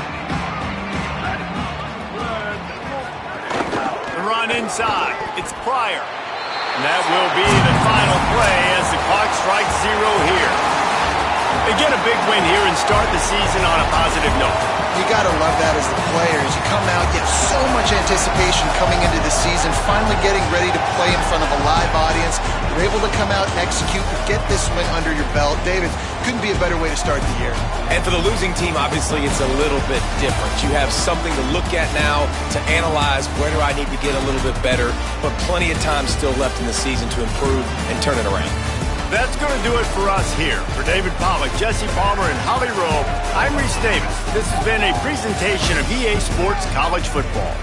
A: The run inside. It's Pryor. And that will be the final play as the clock strikes 0 here. They get a big win here and start the season on a positive note.
C: You got to love that as the player. As you come out, you have so much anticipation coming into the season, finally getting ready to play in front of a live audience. You're able to come out and execute and get this win under your belt. David, couldn't be a better way to start the year.
D: And for the losing team, obviously, it's a little bit different. You have something to look at now to analyze where do I need to get a little bit better, but plenty of time still left in the season to improve and turn it around.
A: That's going to do it for us here. For David Pollack, Jesse Palmer, and Holly Rowe, I'm Reese Davis. This has been a presentation of EA Sports College Football.